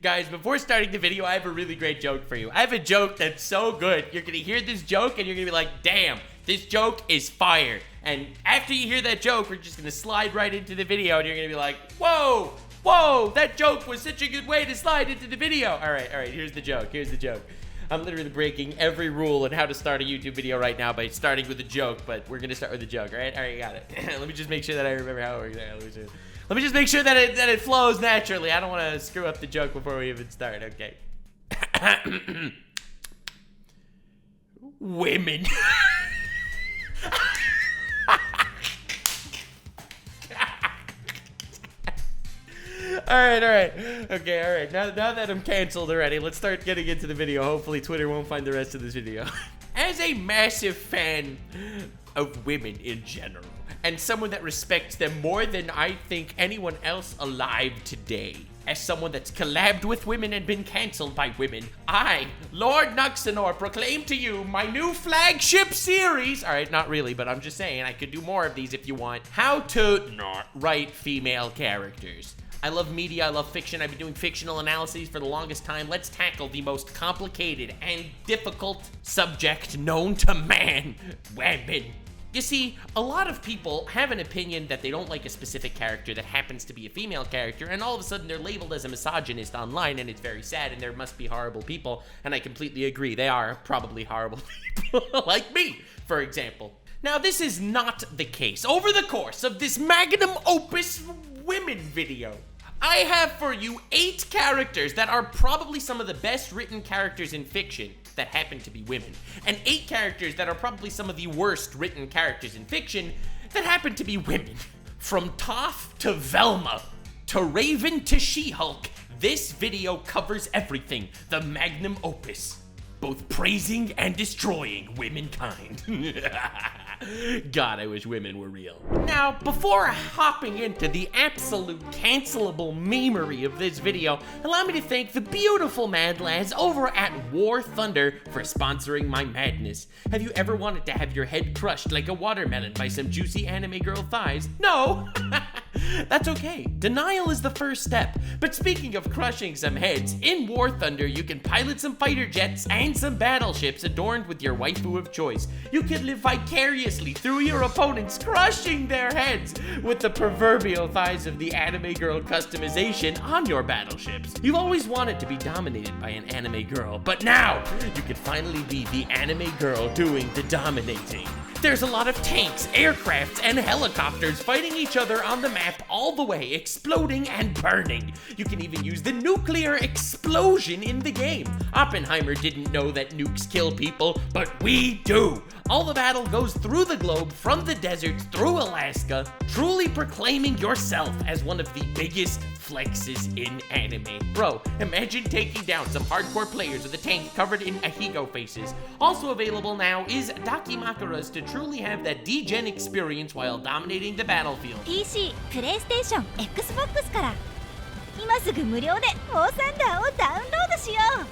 Guys, before starting the video, I have a really great joke for you. I have a joke that's so good. You're gonna hear this joke and you're gonna be like, damn, this joke is fire. And after you hear that joke, we're just gonna slide right into the video and you're gonna be like, whoa, whoa, that joke was such a good way to slide into the video. All right, here's the joke, I'm literally breaking every rule on how to start a YouTube video right now by starting with a joke, but we're gonna start with a joke, all right, got it. Let me just make sure that I remember how it works. Let me just make sure that it flows naturally. I don't want to screw up the joke before we even start, okay? Women. All right. Okay, all right. Now that I'm canceled already, let's start getting into the video. Hopefully Twitter won't find the rest of this video. As a massive fan of women in general, and someone that respects them more than I think anyone else alive today, as someone that's collabed with women and been canceled by women, I, Lord Nuxanor, proclaim to you my new flagship series. All right, not really, but I'm just saying I could do more of these if you want. How to not write female characters. I love media, I love fiction, I've been doing fictional analyses for the longest time. Let's tackle the most complicated and difficult subject known to man, women. You see, a lot of people have an opinion that they don't like a specific character that happens to be a female character, and all of a sudden they're labeled as a misogynist online, and it's very sad, and there must be horrible people, and I completely agree, they are probably horrible people, like me, for example. Now, this is not the case. Over the course of this magnum opus women video, I have for you 8 characters that are probably some of the best written characters in fiction that happen to be women, and 8 characters that are probably some of the worst written characters in fiction that happen to be women. From Toph to Velma, to Raven to She-Hulk, this video covers everything, the magnum opus, both praising and destroying womankind. God, I wish women were real. Now, before hopping into the absolute cancelable memery of this video, allow me to thank the beautiful Mad Lads over at War Thunder for sponsoring my madness. Have you ever wanted to have your head crushed like a watermelon by some juicy anime girl thighs? No? That's okay. Denial is the first step. But speaking of crushing some heads, in War Thunder you can pilot some fighter jets and some battleships adorned with your waifu of choice. You can live vicariously through your opponents, crushing their heads with the proverbial thighs of the anime girl customization on your battleships. You've always wanted to be dominated by an anime girl, but now you can finally be the anime girl doing the dominating. There's a lot of tanks, aircrafts, and helicopters fighting each other on the map all the way, exploding and burning. You can even use the nuclear explosion in the game. Oppenheimer didn't know that nukes kill people, but we do. All the battle goes through the globe, from the deserts through Alaska, truly proclaiming yourself as one of the biggest flexes in anime. Bro, imagine taking down some hardcore players with a tank covered in Ahigo faces. Also available now is Dakimakuras to truly have that degen experience while dominating the battlefield. PC、PlayStation、Xbox から今すぐ無料でウォーサンダーをダウンロードしよう。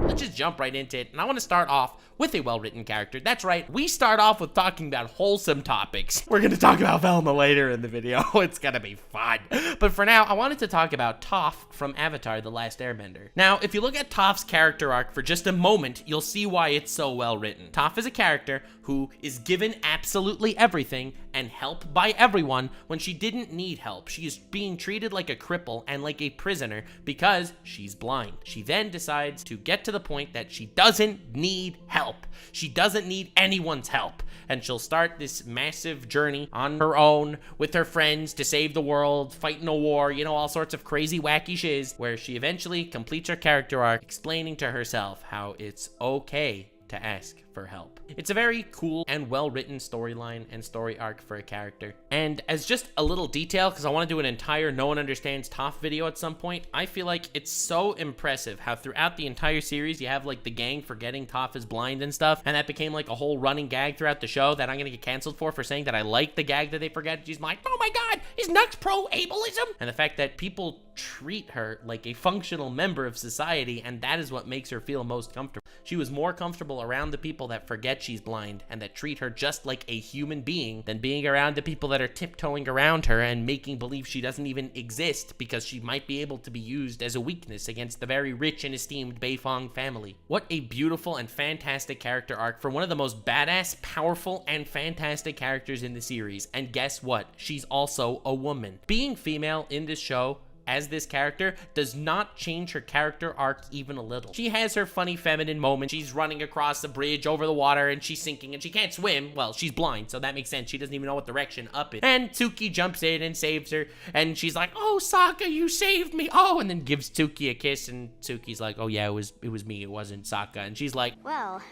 Let's just jump right into it, and I want to start off with a well-written character. That's right, we start off with talking about wholesome topics. We're going to talk about Velma later in the video. It's going to be fun. But for now, I wanted to talk about Toph from Avatar: The Last Airbender. Now, if you look at Toph's character arc for just a moment, you'll see why it's so well-written. Toph is a character who is given absolutely everything and help by everyone when she didn't need help. She is being treated like a cripple and like a prisoner because she's blind. She then decides to get to the point that she doesn't need help. She doesn't need anyone's help. And she'll start this massive journey on her own with her friends to save the world, fight in a war, you know, all sorts of crazy wacky shiz, where she eventually completes her character arc explaining to herself how it's okay to ask for help. It's a very cool and well-written storyline and story arc for a character. And as just a little detail, because I want to do an entire No One Understands Toph video at some point, I feel like it's so impressive how throughout the entire series you have like the gang forgetting Toph is blind and stuff, and that became like a whole running gag throughout the show that I'm gonna get canceled for saying that I like the gag that they forget. She's like, oh my god, is Nux pro-ableism? And the fact that people treat her like a functional member of society, and that is what makes her feel most comfortable. She was more comfortable around the people people that forget she's blind and that treat her just like a human being than being around the people that are tiptoeing around her and making believe she doesn't even exist because she might be able to be used as a weakness against the very rich and esteemed Beifong family. What a beautiful and fantastic character arc for one of the most badass, powerful, and fantastic characters in the series. And guess what? She's also a woman. Being female in this show as this character does not change her character arc even a little. She has her funny feminine moment. She's running across the bridge over the water and she's sinking and she can't swim. Well, she's blind, so that makes sense. She doesn't even know what direction up is. And Tsuki jumps in and saves her and she's like, "Oh, Sokka, you saved me. Oh," and then gives Tsuki a kiss and Tsuki's like, "Oh yeah, it was me. It wasn't Sokka." And she's like, Well,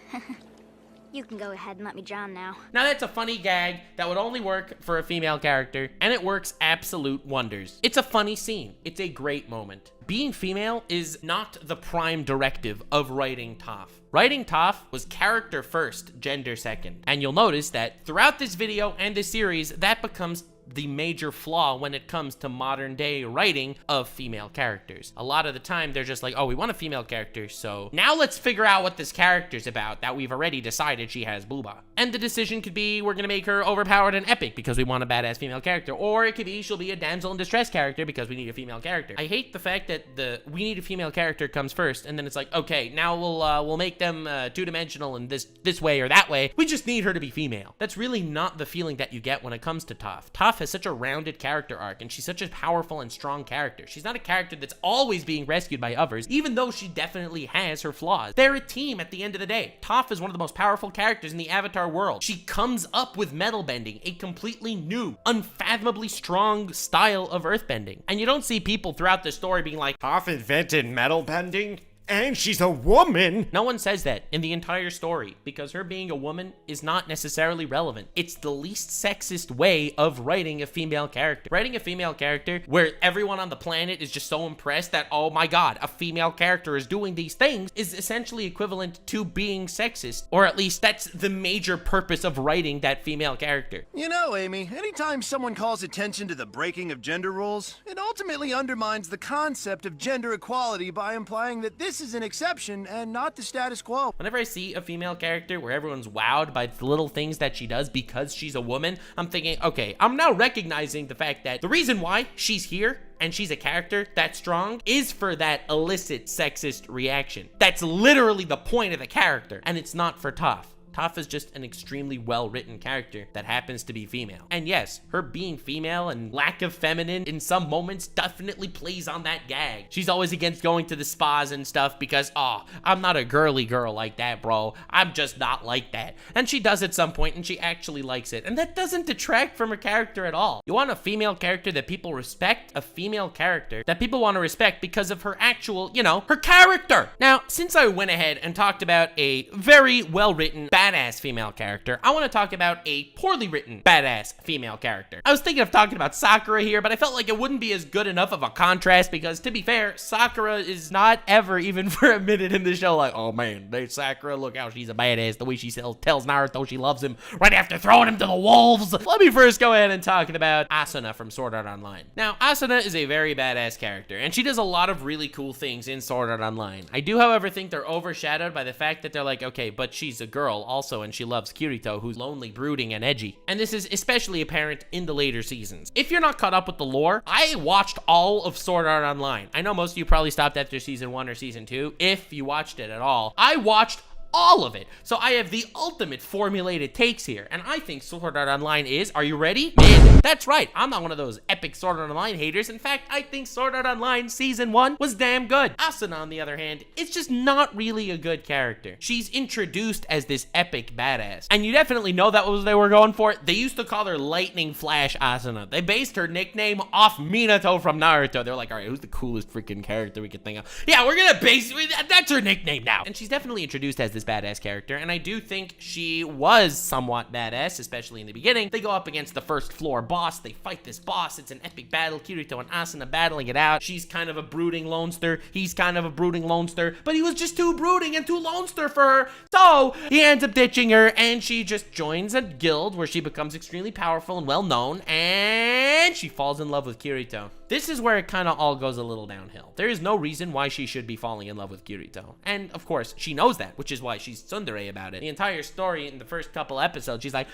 you can go ahead and let me drown now. Now that's a funny gag that would only work for a female character, and it works absolute wonders. It's a funny scene. It's a great moment. Being female is not the prime directive of writing Toph. Writing Toph was character first, gender second. And you'll notice that throughout this video and this series, that becomes the major flaw when it comes to modern day writing of female characters. A lot of the time they're just like, oh, we want a female character, so now let's figure out what this character's about that we've already decided she has booba. And the decision could be we're gonna make her overpowered and epic because we want a badass female character, or it could be she'll be a damsel in distress character because we need a female character. I hate the fact that the we need a female character comes first and then it's like, okay, now we'll make them two-dimensional in this way or that way. We just need her to be female. That's really not the feeling that you get when it comes to Toph. Toph has such a rounded character arc and she's such a powerful and strong character. She's not a character that's always being rescued by others, even though she definitely has her flaws. They're a team at the end of the day. Toph is one of the most powerful characters in the Avatar world. She comes up with metal bending, a completely new, unfathomably strong style of earthbending. And you don't see people throughout the story being like, Toph invented metal bending? And she's a woman! No one says that in the entire story because her being a woman is not necessarily relevant. It's the least sexist way of writing a female character. Writing a female character where everyone on the planet is just so impressed that, oh my god, a female character is doing these things is essentially equivalent to being sexist. Or at least that's the major purpose of writing that female character. You know, Amy, anytime someone calls attention to the breaking of gender roles, it ultimately undermines the concept of gender equality by implying that this is an exception and not the status quo. Whenever I see a female character where everyone's wowed by the little things that she does because she's a woman, I'm thinking, okay, I'm now recognizing the fact that the reason why she's here and she's a character that strong is for that illicit sexist reaction. That's literally the point of the character, and it's not for Toph. Toph is just an extremely well-written character that happens to be female. And yes, her being female and lack of feminine in some moments definitely plays on that gag. She's always against going to the spas and stuff because, oh, I'm not a girly girl like that, bro. I'm just not like that. And she does at some point and she actually likes it. And that doesn't detract from her character at all. You want a female character that people respect, a female character that people want to respect because of her actual, you know, her character. Now, since I went ahead and talked about a very well-written, badass female character, I want to talk about a poorly written badass female character. I was thinking of talking about Sakura here, but I felt like it wouldn't be as good enough of a contrast because, to be fair, Sakura is not ever, even for a minute in the show, like, oh man, there's Sakura, look how she's a badass, the way she tells Naruto she loves him right after throwing him to the wolves. Let me first go ahead and talk about Asuna from Sword Art Online. Now, Asuna is a very badass character, and she does a lot of really cool things in Sword Art Online. I do, however, think they're overshadowed by the fact that they're like, okay, but she's a girl also, and she loves Kirito, who's lonely, brooding, and edgy. And this is especially apparent in the later seasons. If you're not caught up with the lore, I watched all of Sword Art Online. I know most of you probably stopped after season 1 or season 2, if you watched it at all. I watched all of it. So I have the ultimate formulated takes here. And I think Sword Art Online is, are you ready? Mid. That's right. I'm not one of those epic Sword Art Online haters. In fact, I think Sword Art Online season 1 was damn good. Asuna, on the other hand, is just not really a good character. She's introduced as this epic badass. And you definitely know that was what they were going for. They used to call her Lightning Flash Asuna. They based her nickname off Minato from Naruto. They're like, all right, who's the coolest freaking character we could think of? Yeah, we're gonna base, that's her nickname now. And she's definitely introduced as this badass character, and I do think she was somewhat badass, especially in the beginning. They go up against the first floor boss, they fight this boss, it's an epic battle, Kirito and Asuna battling it out. She's kind of a brooding lonester, he's kind of a brooding lonester, but he was just too brooding and too lonester for her, so he ends up ditching her, and she just joins a guild where she becomes extremely powerful and well known, and she falls in love with Kirito. This is where it kind of all goes a little downhill. There is no reason why she should be falling in love with Kirito, and of course she knows that, which is why why she's tsundere about it. The entire story in the first couple episodes, she's like,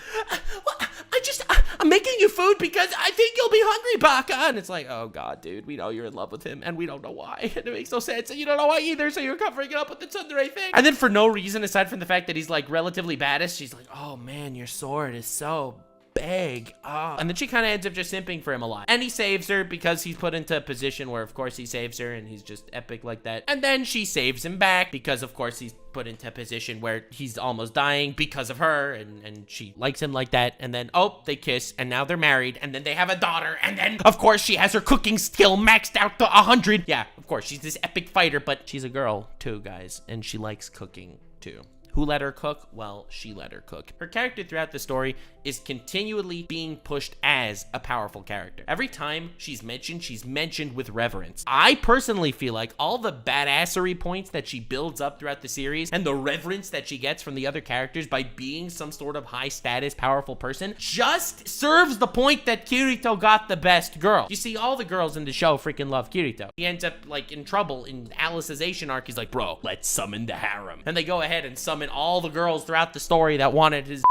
I'm making you food because I think you'll be hungry, Baka. And it's like, oh God, dude, we know you're in love with him and we don't know why. And it makes no sense. And you don't know why either. So you're covering it up with the tsundere thing. And then for no reason, aside from the fact that he's like relatively badass, she's like, oh man, your sword is so big. Oh. And then she kind of ends up just simping for him a lot. And he saves her because he's put into a position where, of course, he saves her and he's just epic like that. And then she saves him back because, of course, he's put into a position where he's almost dying because of her, and she likes him like that. And then, oh, they kiss, and now they're married, and then they have a daughter, and then, of course, she has her cooking skill maxed out to 100. Yeah, of course, she's this epic fighter, but she's a girl, too, guys, and she likes cooking, too. Who let her cook? Well, she let her cook. Her character throughout the story is continually being pushed as a powerful character. Every time she's mentioned with reverence. I personally feel like all the badassery points that she builds up throughout the series and the reverence that she gets from the other characters by being some sort of high status, powerful person just serves the point that Kirito got the best girl. You see, all the girls in the show freaking love Kirito. He ends up like in trouble in Alicization arc. He's like, bro, let's summon the harem. And they go ahead and summon all the girls throughout the story that wanted his.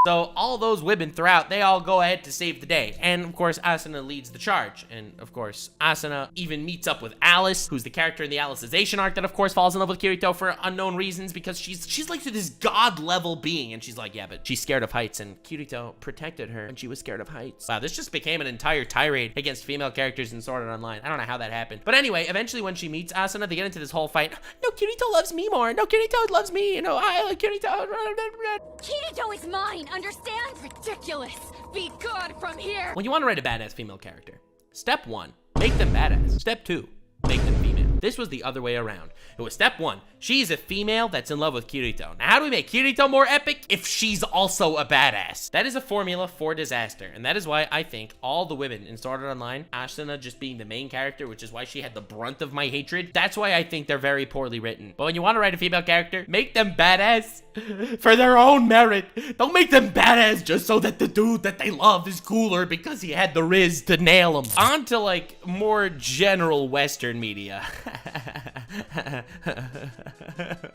So all those women throughout, they all go ahead to save the day. And of course, Asuna leads the charge. And of course, Asuna even meets up with Alice, who's the character in the Alicization arc that of course falls in love with Kirito for unknown reasons because she's like this god level being. And she's like, yeah, but she's scared of heights and Kirito protected her and she was scared of heights. Wow, this just became an entire tirade against female characters in Sword Art Online. I don't know how that happened. But anyway, eventually when she meets Asuna, they get into this whole fight. No, Kirito loves me more. No, Kirito loves me. You know, I like Kirito. Kirito is mine, understand? Ridiculous. Be good from here. When you want to write a badass female character, step 1, make them badass. Step 2, make them female. This was the other way around. It was step 1, she's a female that's in love with Kirito. Now, how do we make Kirito more epic? If she's also a badass. That is a formula for disaster, and that is why I think all the women in Sword Art Online, Asuna just being the main character, which is why she had the brunt of my hatred, that's why I think they're very poorly written. But when you want to write a female character, make them badass for their own merit. Don't make them badass just so that the dude that they love is cooler because he had the riz to nail him. On to like more general Western media.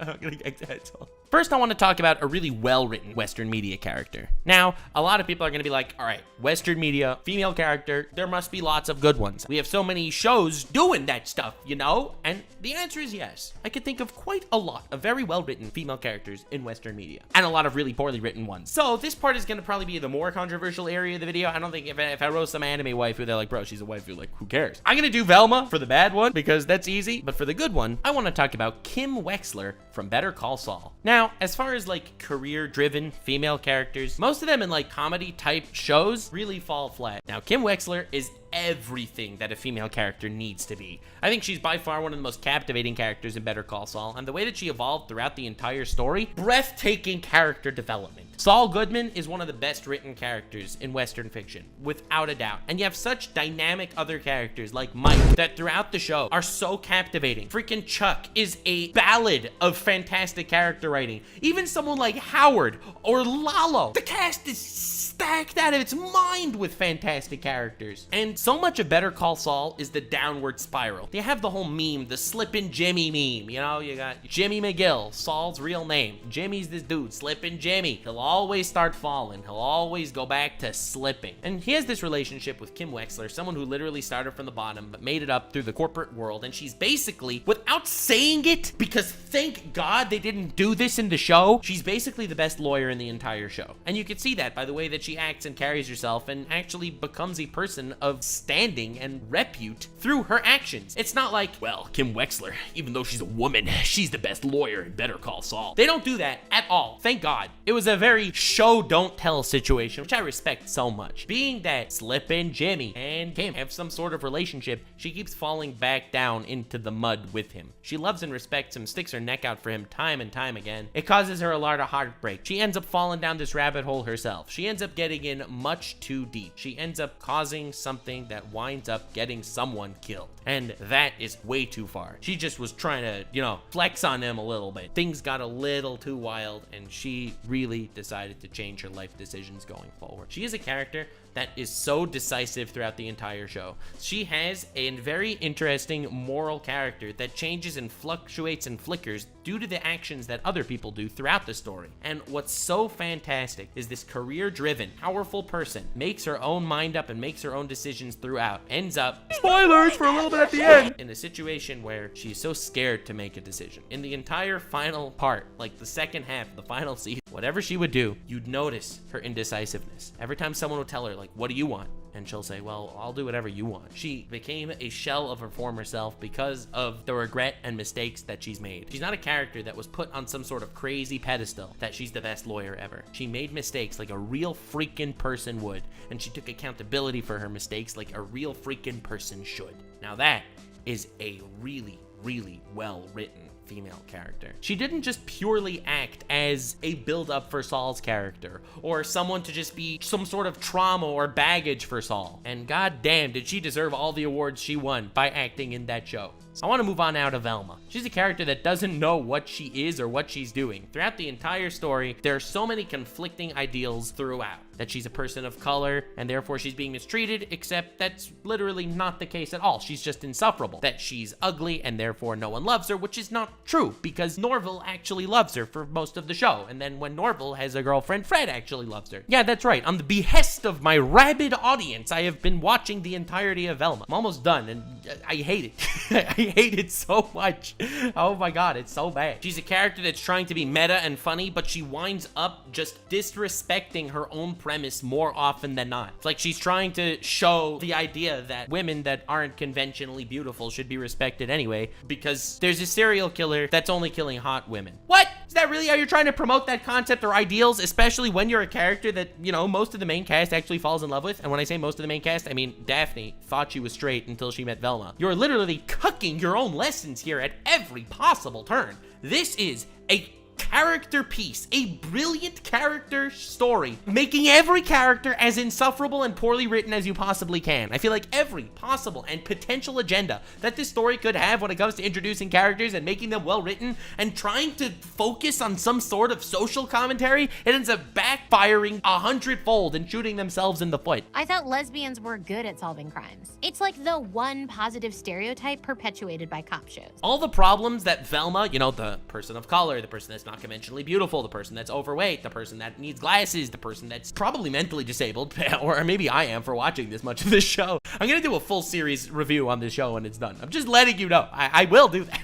I'm gonna get canceled. First, I want to talk about a really well-written Western media character. Now, a lot of people are gonna be like, all right, Western media, female character, there must be lots of good ones. We have so many shows doing that stuff, you know? And the answer is yes. I could think of quite a lot of very well-written female characters in Western media, and a lot of really poorly written ones. So this part is gonna probably be the more controversial area of the video. I don't think if I roast some anime waifu, they're like, bro, she's a waifu, like, who cares? I'm gonna do Velma for the bad one, because that's easy, but for the good one, I want to talk about Kim Wexler from Better Call Saul. Now, as far as like career-driven female characters, most of them in like comedy-type shows really fall flat. Now, Kim Wexler is everything that a female character needs to be. I think she's by far one of the most captivating characters in Better Call Saul, and the way that she evolved throughout the entire story, breathtaking character development. Saul Goodman is one of the best written characters in Western fiction, without a doubt. And you have such dynamic other characters like Mike that throughout the show are so captivating. Freaking Chuck is a ballad of fantastic character writing. Even someone like Howard or Lalo. The cast is stacked out of its mind with fantastic characters. And so much of Better Call Saul is the downward spiral. They have the whole meme, the Slippin' Jimmy meme. You know, you got Jimmy McGill, Saul's real name. Jimmy's this dude, Slippin' Jimmy. He'll always start falling. He'll always go back to slipping. And he has this relationship with Kim Wexler, someone who literally started from the bottom but made it up through the corporate world. And she's basically, without saying it, because thank God they didn't do this in the show, she's basically the best lawyer in the entire show. And you can see that by the way that she acts and carries herself and actually becomes a person of standing and repute through her actions. It's not like, well, Kim Wexler, even though she's a woman, she's the best lawyer in Better Call Saul. They don't do that at all. Thank God. It was a very show don't tell situation, which I respect so much. Being that Slippin' Jimmy and Kim have some sort of relationship, she keeps falling back down into the mud with him. She loves and respects him, sticks her neck out for him time and time again. It causes her a lot of heartbreak. She ends up falling down this rabbit hole herself. She ends up getting in much too deep. She ends up causing something that winds up getting someone killed. And that is way too far. She just was trying to, you know, flex on him a little bit. Things got a little too wild and she really decided to change her life decisions going forward. She is a character that is so decisive throughout the entire show. She has a very interesting moral character that changes and fluctuates and flickers due to the actions that other people do throughout the story. And what's so fantastic is this career-driven, powerful person makes her own mind up and makes her own decisions throughout, ends up, spoilers for a little bit at the end, in a situation where she's so scared to make a decision. In the entire final part, like the second half of the final season, whatever she would do, you'd notice her indecisiveness. Every time someone would tell her, like, what do you want? And she'll say, well, I'll do whatever you want. She became a shell of her former self because of the regret and mistakes that she's made. She's not a character that was put on some sort of crazy pedestal that she's the best lawyer ever. She made mistakes like a real freaking person would, and she took accountability for her mistakes like a real freaking person should. Now that is a really, really well-written female character. She didn't just purely act as a build-up for Saul's character, or someone to just be some sort of trauma or baggage for Saul. And goddamn, did she deserve all the awards she won by acting in that show. I want to move on now to Velma. She's a character that doesn't know what she is or what she's doing. Throughout the entire story, there are so many conflicting ideals throughout. That she's a person of color, and therefore she's being mistreated, except that's literally not the case at all. She's just insufferable. That she's ugly, and therefore no one loves her, which is not true, because Norval actually loves her for most of the show. And then when Norval has a girlfriend, Fred actually loves her. Yeah, that's right. On the behest of my rabid audience, I have been watching the entirety of Velma. I'm almost done, and I hate it. I hate it so much. Oh my god, it's so bad. She's a character that's trying to be meta and funny, but she winds up just disrespecting her own premise more often than not. It's like she's trying to show the idea that women that aren't conventionally beautiful should be respected anyway, because there's a serial killer that's only killing hot women. What? Is that really how you're trying to promote that concept or ideals, especially when you're a character that, you know, most of the main cast actually falls in love with? And when I say most of the main cast, I mean Daphne thought she was straight until she met Velma. You're literally cucking your own lessons here at every possible turn. This is a character piece, a brilliant character story, making every character as insufferable and poorly written as you possibly can. I feel like every possible and potential agenda that this story could have when it comes to introducing characters and making them well written and trying to focus on some sort of social commentary, it ends up backfiring 100-fold and shooting themselves in the foot. I thought lesbians were good at solving crimes. It's like the one positive stereotype perpetuated by cop shows. All the problems that Velma, you know, the person of color, the person that's not conventionally beautiful, the person that's overweight, the person that needs glasses, the person that's probably mentally disabled, or maybe I am for watching this much of this show. I'm gonna do a full series review on this show when it's done. I'm just letting you know. I will do that.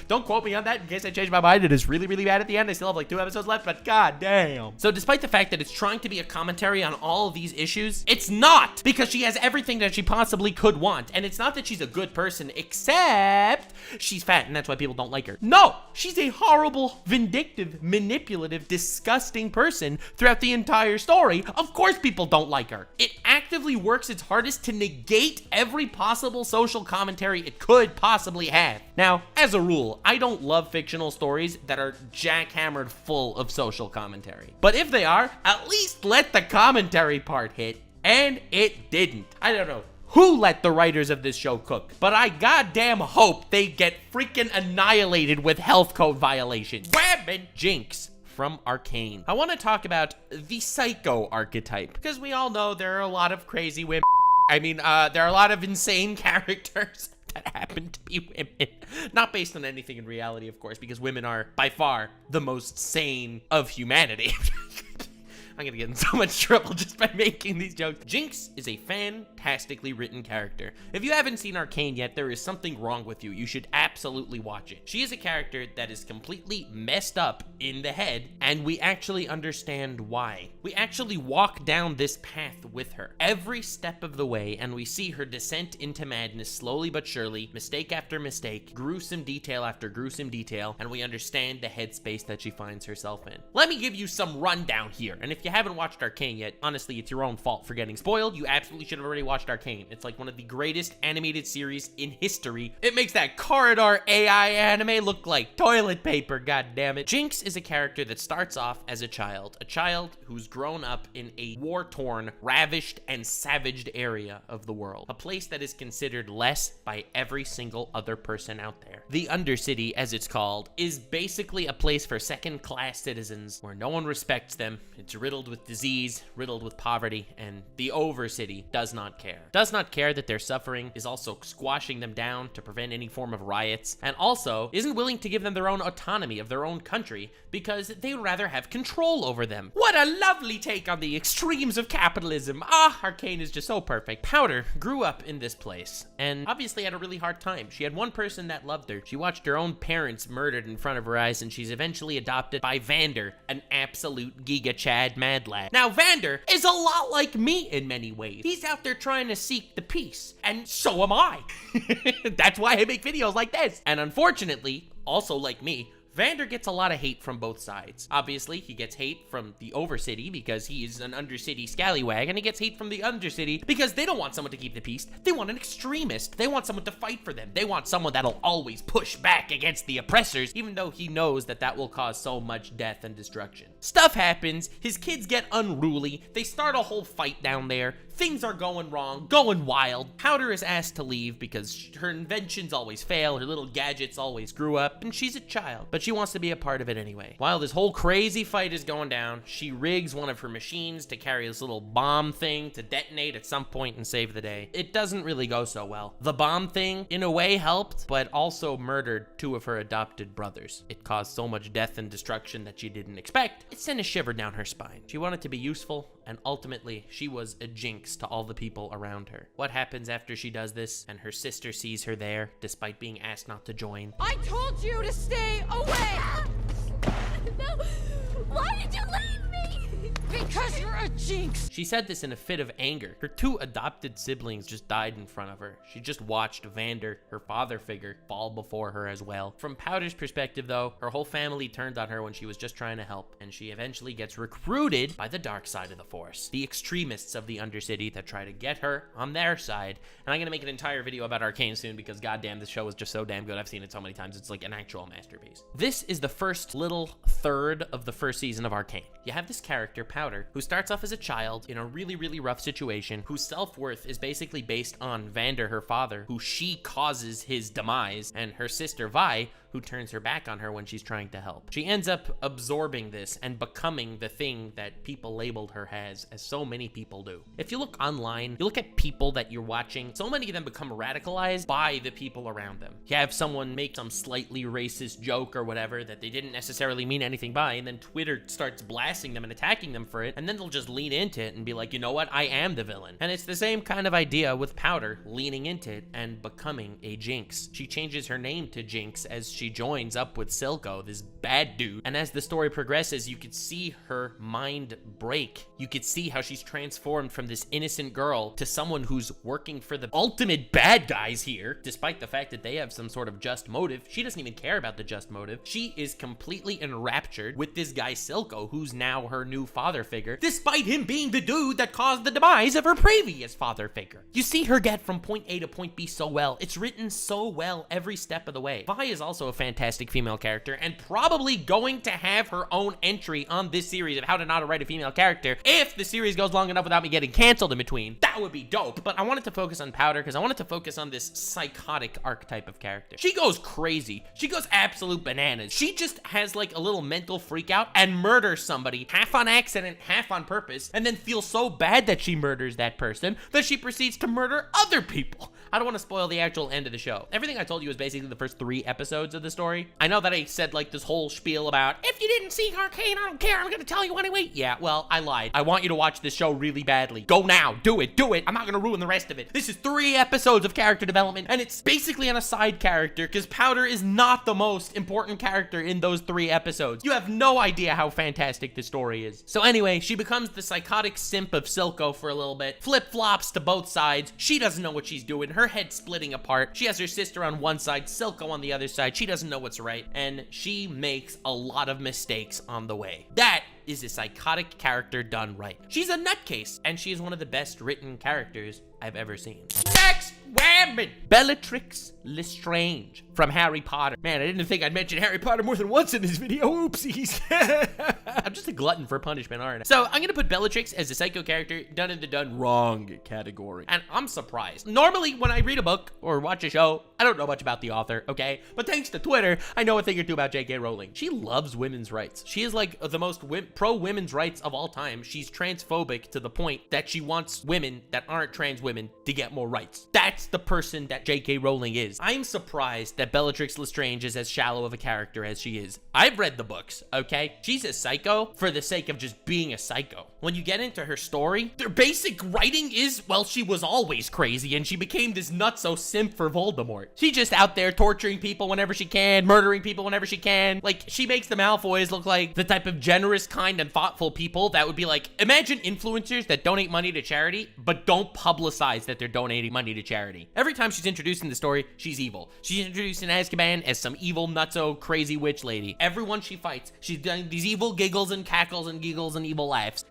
Don't quote me on that in case I change my mind. It is really, really bad at the end. I still have like 2 episodes left, but god damn. So despite the fact that it's trying to be a commentary on all of these issues, it's not, because she has everything that she possibly could want. And it's not that she's a good person, except she's fat and that's why people don't like her. No, she's a horrible, vindictive, manipulative, disgusting person throughout the entire story. Of course people don't like her. It actively works its hardest to negate every possible social commentary it could possibly have. Now, as a rule, I don't love fictional stories that are jackhammered full of social commentary. But if they are, at least let the commentary part hit. And it didn't. I don't know who let the writers of this show cook, but I goddamn hope they get freaking annihilated with health code violations. Whammon Jinx from Arcane. I want to talk about the psycho archetype, because we all know there are a lot of crazy women. I mean, there are a lot of insane characters that happen to be women. Not based on anything in reality, of course, because women are by far the most sane of humanity. I'm gonna get in so much trouble just by making these jokes. Jinx is a fantastically written character. If you haven't seen Arcane yet, there is something wrong with you. You should absolutely watch it. She is a character that is completely messed up in the head, and we actually understand why. We actually walk down this path with her every step of the way, and we see her descent into madness slowly but surely, mistake after mistake, gruesome detail after gruesome detail, and we understand the headspace that she finds herself in. Let me give you some rundown here, and if you haven't watched Arcane yet, honestly, it's your own fault for getting spoiled. You absolutely should have already watched Arcane. It's like one of the greatest animated series in history. It makes that corridor AI anime look like toilet paper, goddammit. Jinx is a character that starts off as a child who's grown up in a war-torn, ravished, and savaged area of the world. A place that is considered less by every single other person out there. The Undercity, as it's called, is basically a place for second-class citizens where no one respects them. It's riddled riddled with disease, riddled with poverty, and the Overcity does not care. Does not care that their suffering is also squashing them down to prevent any form of riots, and also isn't willing to give them their own autonomy of their own country because they'd rather have control over them. What a lovely take on the extremes of capitalism. Ah, Arcane is just so perfect. Powder grew up in this place and obviously had a really hard time. She had one person that loved her. She watched her own parents murdered in front of her eyes, and she's eventually adopted by Vander, an absolute Giga Chad mad lad. Now, Vander is a lot like me in many ways. He's out there trying to seek the peace, and so am I. That's why I make videos like this. And unfortunately, also like me, Vander gets a lot of hate from both sides. Obviously, he gets hate from the Overcity because he is an Undercity scallywag, and he gets hate from the Undercity because they don't want someone to keep the peace. They want an extremist. They want someone to fight for them. They want someone that'll always push back against the oppressors, even though he knows that that will cause so much death and destruction. Stuff happens. His kids get unruly. They start a whole fight down there. Things are going wrong, going wild. Powder is asked to leave because her inventions always fail, her little gadgets always screw up, and she's a child, but she wants to be a part of it anyway. While this whole crazy fight is going down, she rigs one of her machines to carry this little bomb thing to detonate at some point and save the day. It doesn't really go so well. The bomb thing, in a way, helped, but also murdered 2 of her adopted brothers. It caused so much death and destruction that she didn't expect. It sent a shiver down her spine. She wanted to be useful, and ultimately, she was a jinx to all the people around her. What happens after she does this and her sister sees her there, despite being asked not to join? I told you to stay away! No! Why did you leave me? Because you're a jinx! She said this in a fit of anger. Her 2 adopted siblings just died in front of her. She just watched Vander, her father figure, fall before her as well. From Powder's perspective though, her whole family turned on her when she was just trying to help, and she eventually gets recruited by the dark side of the Force, the extremists of the Undercity that try to get her on their side. And I'm gonna make an entire video about Arcane soon because goddamn, this show is just so damn good. I've seen it so many times. It's like an actual masterpiece. This is the first little third of the first season of Arcane. You have this character, Powder, who starts off as a child in a really, really rough situation, whose self-worth is basically based on Vander, her father, who she causes his demise, and her sister, Vi, who turns her back on her when she's trying to help. She ends up absorbing this and becoming the thing that people labeled her as so many people do. If you look online, you look at people that you're watching, so many of them become radicalized by the people around them. You have someone make some slightly racist joke or whatever that they didn't necessarily mean anything by, and then Twitter starts blasting them and attacking them for it, and then they'll just lean into it and be like, you know what, I am the villain. And it's the same kind of idea with Powder leaning into it and becoming a Jinx. She changes her name to Jinx as she joins up with Silco, this bad dude, and as the story progresses, you could see her mind break. You could see how she's transformed from this innocent girl to someone who's working for the ultimate bad guys here, despite the fact that they have some sort of just motive. She doesn't even care about the just motive. She is completely enraptured with this guy Silco, who's now her new father figure, despite him being the dude that caused the demise of her previous father figure. You see her get from point A to point B so well. It's written so well every step of the way. Vi is also a fantastic female character and probably going to have her own entry on this series of how to not write a female character if the series goes long enough without me getting canceled in between. That would be dope. But I wanted to focus on Powder because I wanted to focus on this psychotic archetype of character. She goes crazy. She goes absolute bananas. She just has like a little mental freak out and murders somebody, half on accident, half on purpose, and then feels so bad that she murders that person that she proceeds to murder other people. I don't want to spoil the actual end of the show. Everything I told you is basically the first 3 episodes of the story. I know that I said like this whole spiel about, if you didn't see Arcane, I don't care, I'm gonna tell you anyway. Yeah, well, I lied. I want you to watch this show really badly. Go now, do it, do it. I'm not gonna ruin the rest of it. This is 3 episodes of character development, and it's basically on a side character, because Powder is not the most important character in those 3 episodes. You have no idea how fantastic this story is. So anyway, she becomes the psychotic simp of Silco for a little bit, flip-flops to both sides. She doesn't know what she's doing. Her head's splitting apart. She has her sister on one side, Silco on the other side. She doesn't know what's right, and she makes a lot of mistakes on the way. That is a psychotic character done right. She's a nutcase, and she is one of the best written characters I've ever seen. Next, where women! Bellatrix Lestrange from Harry Potter. Man, I didn't think I'd mention Harry Potter more than once in this video. Oopsies. I'm just a glutton for punishment, aren't I? So I'm gonna put Bellatrix as a psycho character done in the done wrong category. And I'm surprised. Normally, when I read a book or watch a show, I don't know much about the author, okay? But thanks to Twitter, I know a thing or two about J.K. Rowling. She loves women's rights. She is like the most pro-women's rights of all time. She's transphobic to the point that she wants women that aren't trans women to get more rights. That's the person that J.K. Rowling is. I'm surprised that Bellatrix Lestrange is as shallow of a character as she is. I've read the books, okay? She's a psycho for the sake of just being a psycho. When you get into her story, their basic writing is, well, she was always crazy and she became this nutso simp for Voldemort. She's just out there torturing people whenever she can, murdering people whenever she can. Like, she makes the Malfoys look like the type of generous, kind, and thoughtful people that would be like, imagine influencers that donate money to charity, but don't publicize that they're donating money to charity. Every time she's introduced in the story, she's evil. She's introduced in Azkaban as some evil, nutso, crazy witch lady. Everyone she fights, she's done these evil giggles and cackles and giggles and evil laughs.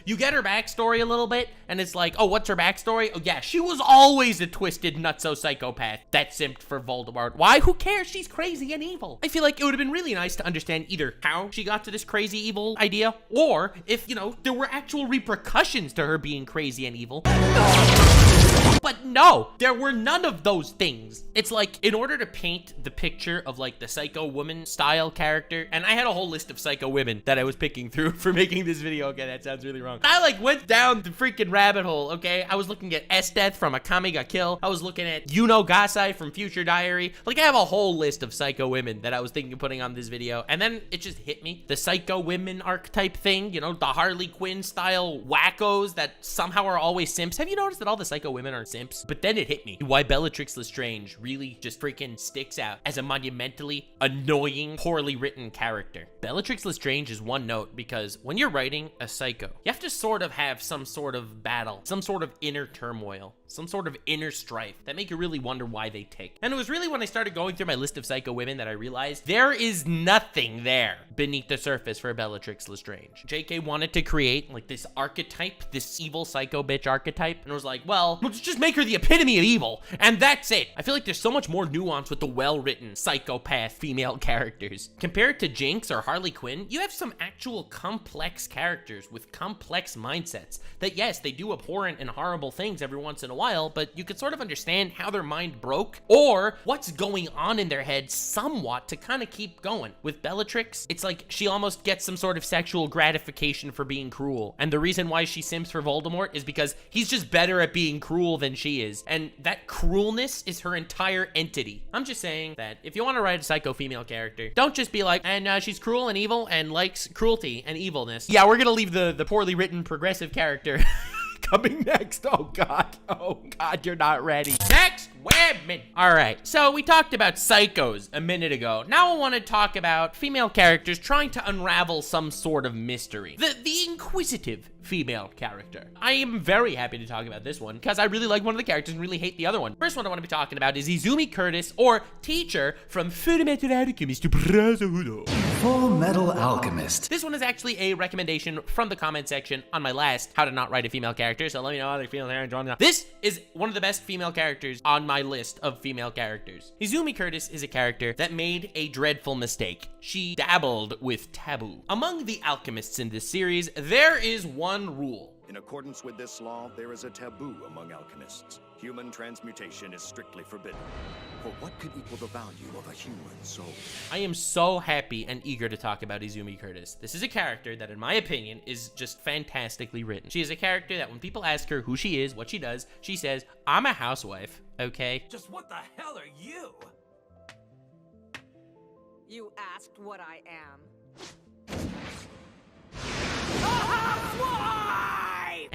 You get her backstory a little bit, and it's like, oh, what's her backstory? Oh, yeah, she was always a twisted, nutso psychopath that simped for Voldemort. Why? Who cares? She's crazy and evil. I feel like it would have been really nice to understand either how she got to this crazy evil idea, or if, you know, there were actual repercussions to her being crazy and evil. But no, there were none of those things. It's like, in order to paint the picture of like the psycho woman style character, and I had a whole list of psycho women that I was picking through for making this video. Okay, that sounds really wrong. I like went down the freaking rabbit hole, okay? I was looking at Esdeath from Akame ga Kill. I was looking at Yuno Gasai from Future Diary. Like, I have a whole list of psycho women that I was thinking of putting on this video, and then it just hit me. The psycho women archetype thing, you know, the Harley Quinn style wackos that somehow are always simps. Have you noticed that all the psycho women are simps? But then it hit me why Bellatrix Lestrange really just freaking sticks out as a monumentally annoying, poorly written character. Bellatrix Lestrange is one note because when you're writing a psycho, you have to sort of have some sort of battle, some sort of inner turmoil, some sort of inner strife that make you really wonder why they tick. And it was really when I started going through my list of psycho women that I realized there is nothing there beneath the surface for Bellatrix Lestrange. JK wanted to create like this archetype, this evil psycho bitch archetype, and was like, well, let's just make her the epitome of evil, and that's it. I feel like there's so much more nuance with the well-written psychopath female characters. Compared to Jinx or Harley Quinn, you have some actual complex characters with complex mindsets that, yes, they do abhorrent and horrible things every once in a while, but you could sort of understand how their mind broke or what's going on in their head somewhat to kind of keep going. With Bellatrix, it's like she almost gets some sort of sexual gratification for being cruel, and the reason why she simps for Voldemort is because he's just better at being cruel than she is, and that cruelness is her entire entity. I'm just saying that if you want to write a psycho female character, don't just be like, and she's cruel and evil and likes cruelty and evilness. Yeah, we're gonna leave the poorly written progressive character coming next. Oh god, you're not ready. Next women. All right, so we talked about psychos a minute ago. Now I want to talk about female characters trying to unravel some sort of mystery. The inquisitive female character. I am very happy to talk about this one because I really like one of the characters and really hate the other one. First one I want to be talking about is Izumi Curtis, or Teacher from Fullmetal Alchemist Brotherhood. Full Metal Alchemist. This one is actually a recommendation from the comment section on my last How to Not Write a Female Character, so let me know other female characters. This is one of the best female characters on my list of female characters. Izumi Curtis is a character that made a dreadful mistake. She dabbled with taboo. Among the alchemists in this series, there is one rule. In accordance with this law, there is a taboo among alchemists. Human transmutation is strictly forbidden. For what could equal the value of a human soul? I am so happy and eager to talk about Izumi Curtis. This is a character that, in my opinion, is just fantastically written. She is a character that when people ask her who she is, what she does, she says, I'm a housewife, okay? Just what the hell are you? You asked what I am.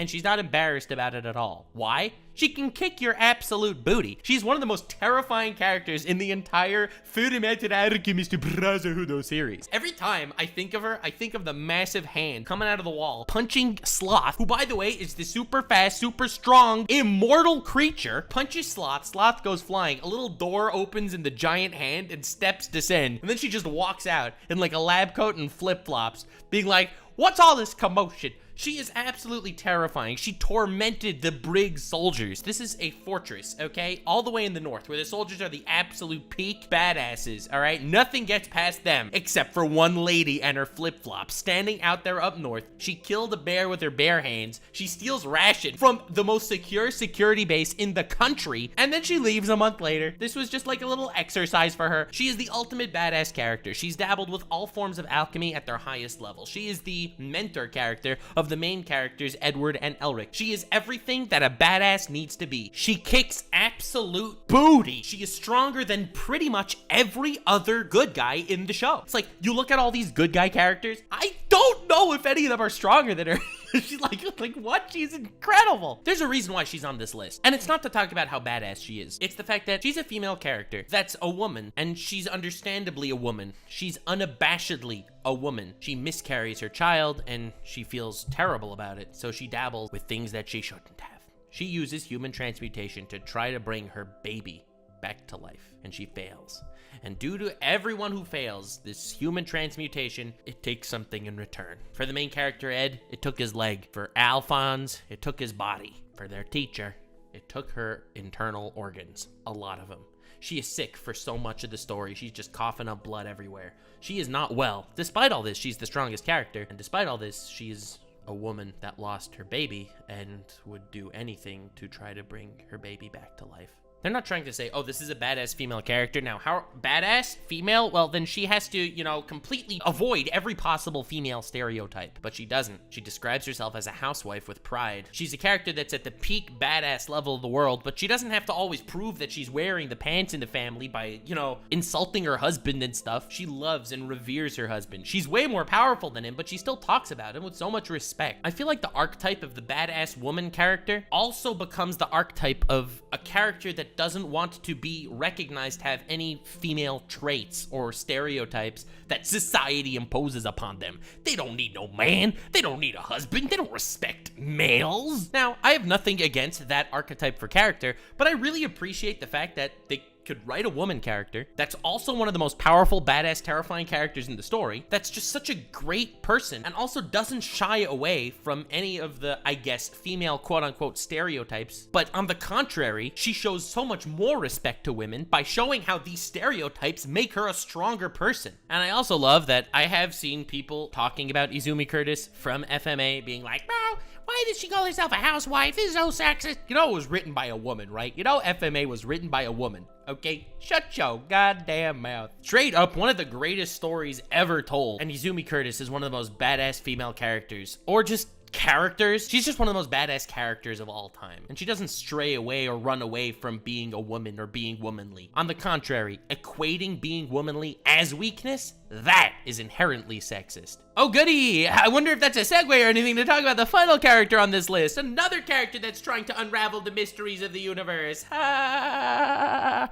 and she's not embarrassed about it at all. Why? She can kick your absolute booty. She's one of the most terrifying characters in the entire Fullmetal Alchemist Brotherhood series. Every time I think of her, I think of the massive hand coming out of the wall, punching Sloth, who, by the way, is the super fast, super strong, immortal creature. Punches Sloth, Sloth goes flying, a little door opens in the giant hand, and steps descend. And then she just walks out in like a lab coat and flip-flops, being like, what's all this commotion? She is absolutely terrifying. She tormented the Briggs soldiers. This is a fortress, okay? All the way in the north, where the soldiers are the absolute peak badasses, all right? Nothing gets past them, except for one lady and her flip-flops. Standing out there up north, she killed a bear with her bare hands. She steals ration from the most secure security base in the country, and then she leaves a month later. This was just like a little exercise for her. She is the ultimate badass character. She's dabbled with all forms of alchemy at their highest level. She is the mentor character of the main characters, Edward and Elric. She is everything that a badass needs to be. She kicks absolute booty. She is stronger than pretty much every other good guy in the show. It's like, you look at all these good guy characters, I don't know if any of them are stronger than her. She's like what? She's incredible. There's a reason why she's on this list. And it's not to talk about how badass she is. It's the fact that she's a female character that's a woman, and she's understandably a woman. She's unabashedly a woman. She miscarries her child, and she feels terrible about it, so she dabbles with things that she shouldn't have. She uses human transmutation to try to bring her baby back to life, and she fails. And due to everyone who fails this human transmutation, it takes something in return. For the main character, Ed, it took his leg. For Alphonse, it took his body. For their teacher, it took her internal organs. A lot of them. She is sick for so much of the story. She's just coughing up blood everywhere. She is not well. Despite all this, she's the strongest character. And despite all this, she is a woman that lost her baby and would do anything to try to bring her baby back to life. They're not trying to say, oh, this is a badass female character. Now, how badass female? Well, then she has to, you know, completely avoid every possible female stereotype. But she doesn't. She describes herself as a housewife with pride. She's a character that's at the peak badass level of the world, but she doesn't have to always prove that she's wearing the pants in the family by, you know, insulting her husband and stuff. She loves and reveres her husband. She's way more powerful than him, but she still talks about him with so much respect. I feel like the archetype of the badass woman character also becomes the archetype of a character that doesn't want to be recognized to have any female traits or stereotypes that society imposes upon them. They don't need no man. They don't need a husband. They don't respect males. Now, I have nothing against that archetype for character, but I really appreciate the fact that they could write a woman character that's also one of the most powerful, badass, terrifying characters in the story, that's just such a great person, and also doesn't shy away from any of the, I guess, female quote-unquote stereotypes, but on the contrary, she shows so much more respect to women by showing how these stereotypes make her a stronger person. And I also love that I have seen people talking about Izumi Curtis from FMA being like, no, why did she call herself a housewife? This is so sexist. You know it was written by a woman, right? You know FMA was written by a woman, okay? Shut your goddamn mouth. Straight up, one of the greatest stories ever told. And Izumi Curtis is one of the most badass female characters. Or just characters. She's just one of the most badass characters of all time. And she doesn't stray away or run away from being a woman or being womanly. On the contrary, equating being womanly as weakness, that is inherently sexist. Oh goody! I wonder if that's a segue or anything to talk about the final character on this list. Another character that's trying to unravel the mysteries of the universe.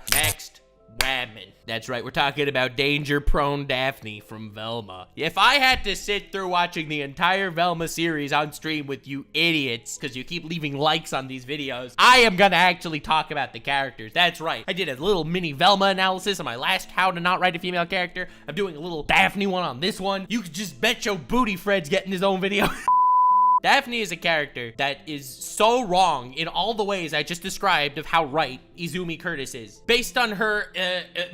Next. Wabman. That's right, we're talking about danger-prone Daphne from Velma. If I had to sit through watching the entire Velma series on stream with you idiots, because you keep leaving likes on these videos, I am gonna actually talk about the characters. That's right, I did a little mini Velma analysis on my last How to Not Write a Female Character. I'm doing a little Daphne one on this one. You could just bet your booty Fred's getting his own video. Daphne is a character that is so wrong in all the ways I just described of how right Izumi Curtis is. Based on her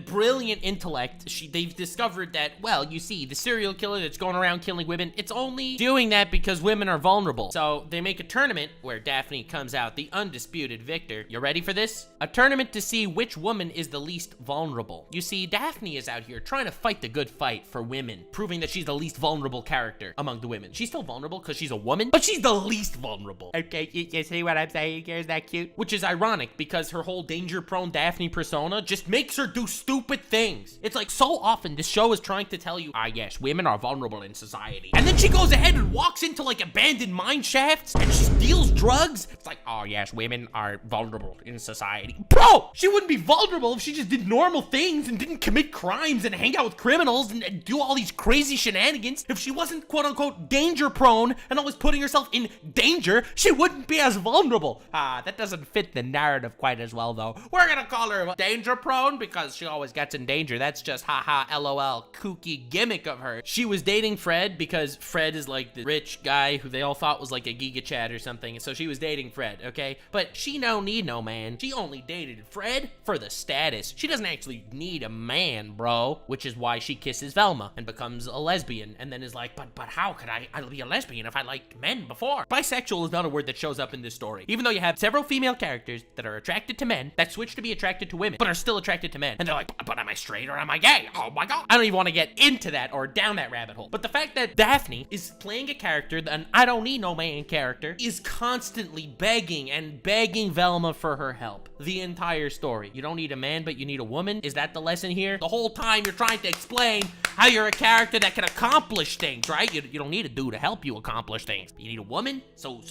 brilliant intellect, they've discovered that, well, you see, the serial killer that's going around killing women, it's only doing that because women are vulnerable. So they make a tournament where Daphne comes out the undisputed victor. You ready for this? A tournament to see which woman is the least vulnerable. You see, Daphne is out here trying to fight the good fight for women, proving that she's the least vulnerable character among the women. She's still vulnerable because she's a woman, but she's the least vulnerable. Okay, you see what I'm saying here? Is that cute? Which is ironic because her whole danger-prone Daphne persona just makes her do stupid things. It's like so often this show is trying to tell you, yes, women are vulnerable in society. And then she goes ahead and walks into like abandoned mine shafts and she steals drugs. It's like, oh yes, women are vulnerable in society. Bro, she wouldn't be vulnerable if she just did normal things and didn't commit crimes and hang out with criminals and do all these crazy shenanigans. If she wasn't quote unquote danger prone and always putting herself in danger, she wouldn't be as vulnerable. That doesn't fit the narrative quite as well though. We're gonna call her danger prone because she always gets in danger. That's just haha lol kooky gimmick of her. She was dating Fred because Fred is like the rich guy who they all thought was like a Giga Chad or something. So she was dating Fred, okay? But she don't need no man. She only dated Fred for the status. She doesn't actually need a man, bro. Which is why she kisses Velma and becomes a lesbian and then is like, but how could I'll be a lesbian if I liked men before? Bisexual is not a word that shows up in this story. Even though you have several female characters that are attracted to men that switch to be attracted to women, but are still attracted to men. And they're like, but am I straight or am I gay? Oh my god. I don't even want to get into that or down that rabbit hole. But the fact that Daphne is playing a character, an I don't need no man character, is constantly begging Velma for her help. The entire story. You don't need a man, but you need a woman. Is that the lesson here? The whole time you're trying to explain how you're a character that can accomplish things, right? You don't need a dude to help you accomplish things. You need a woman, so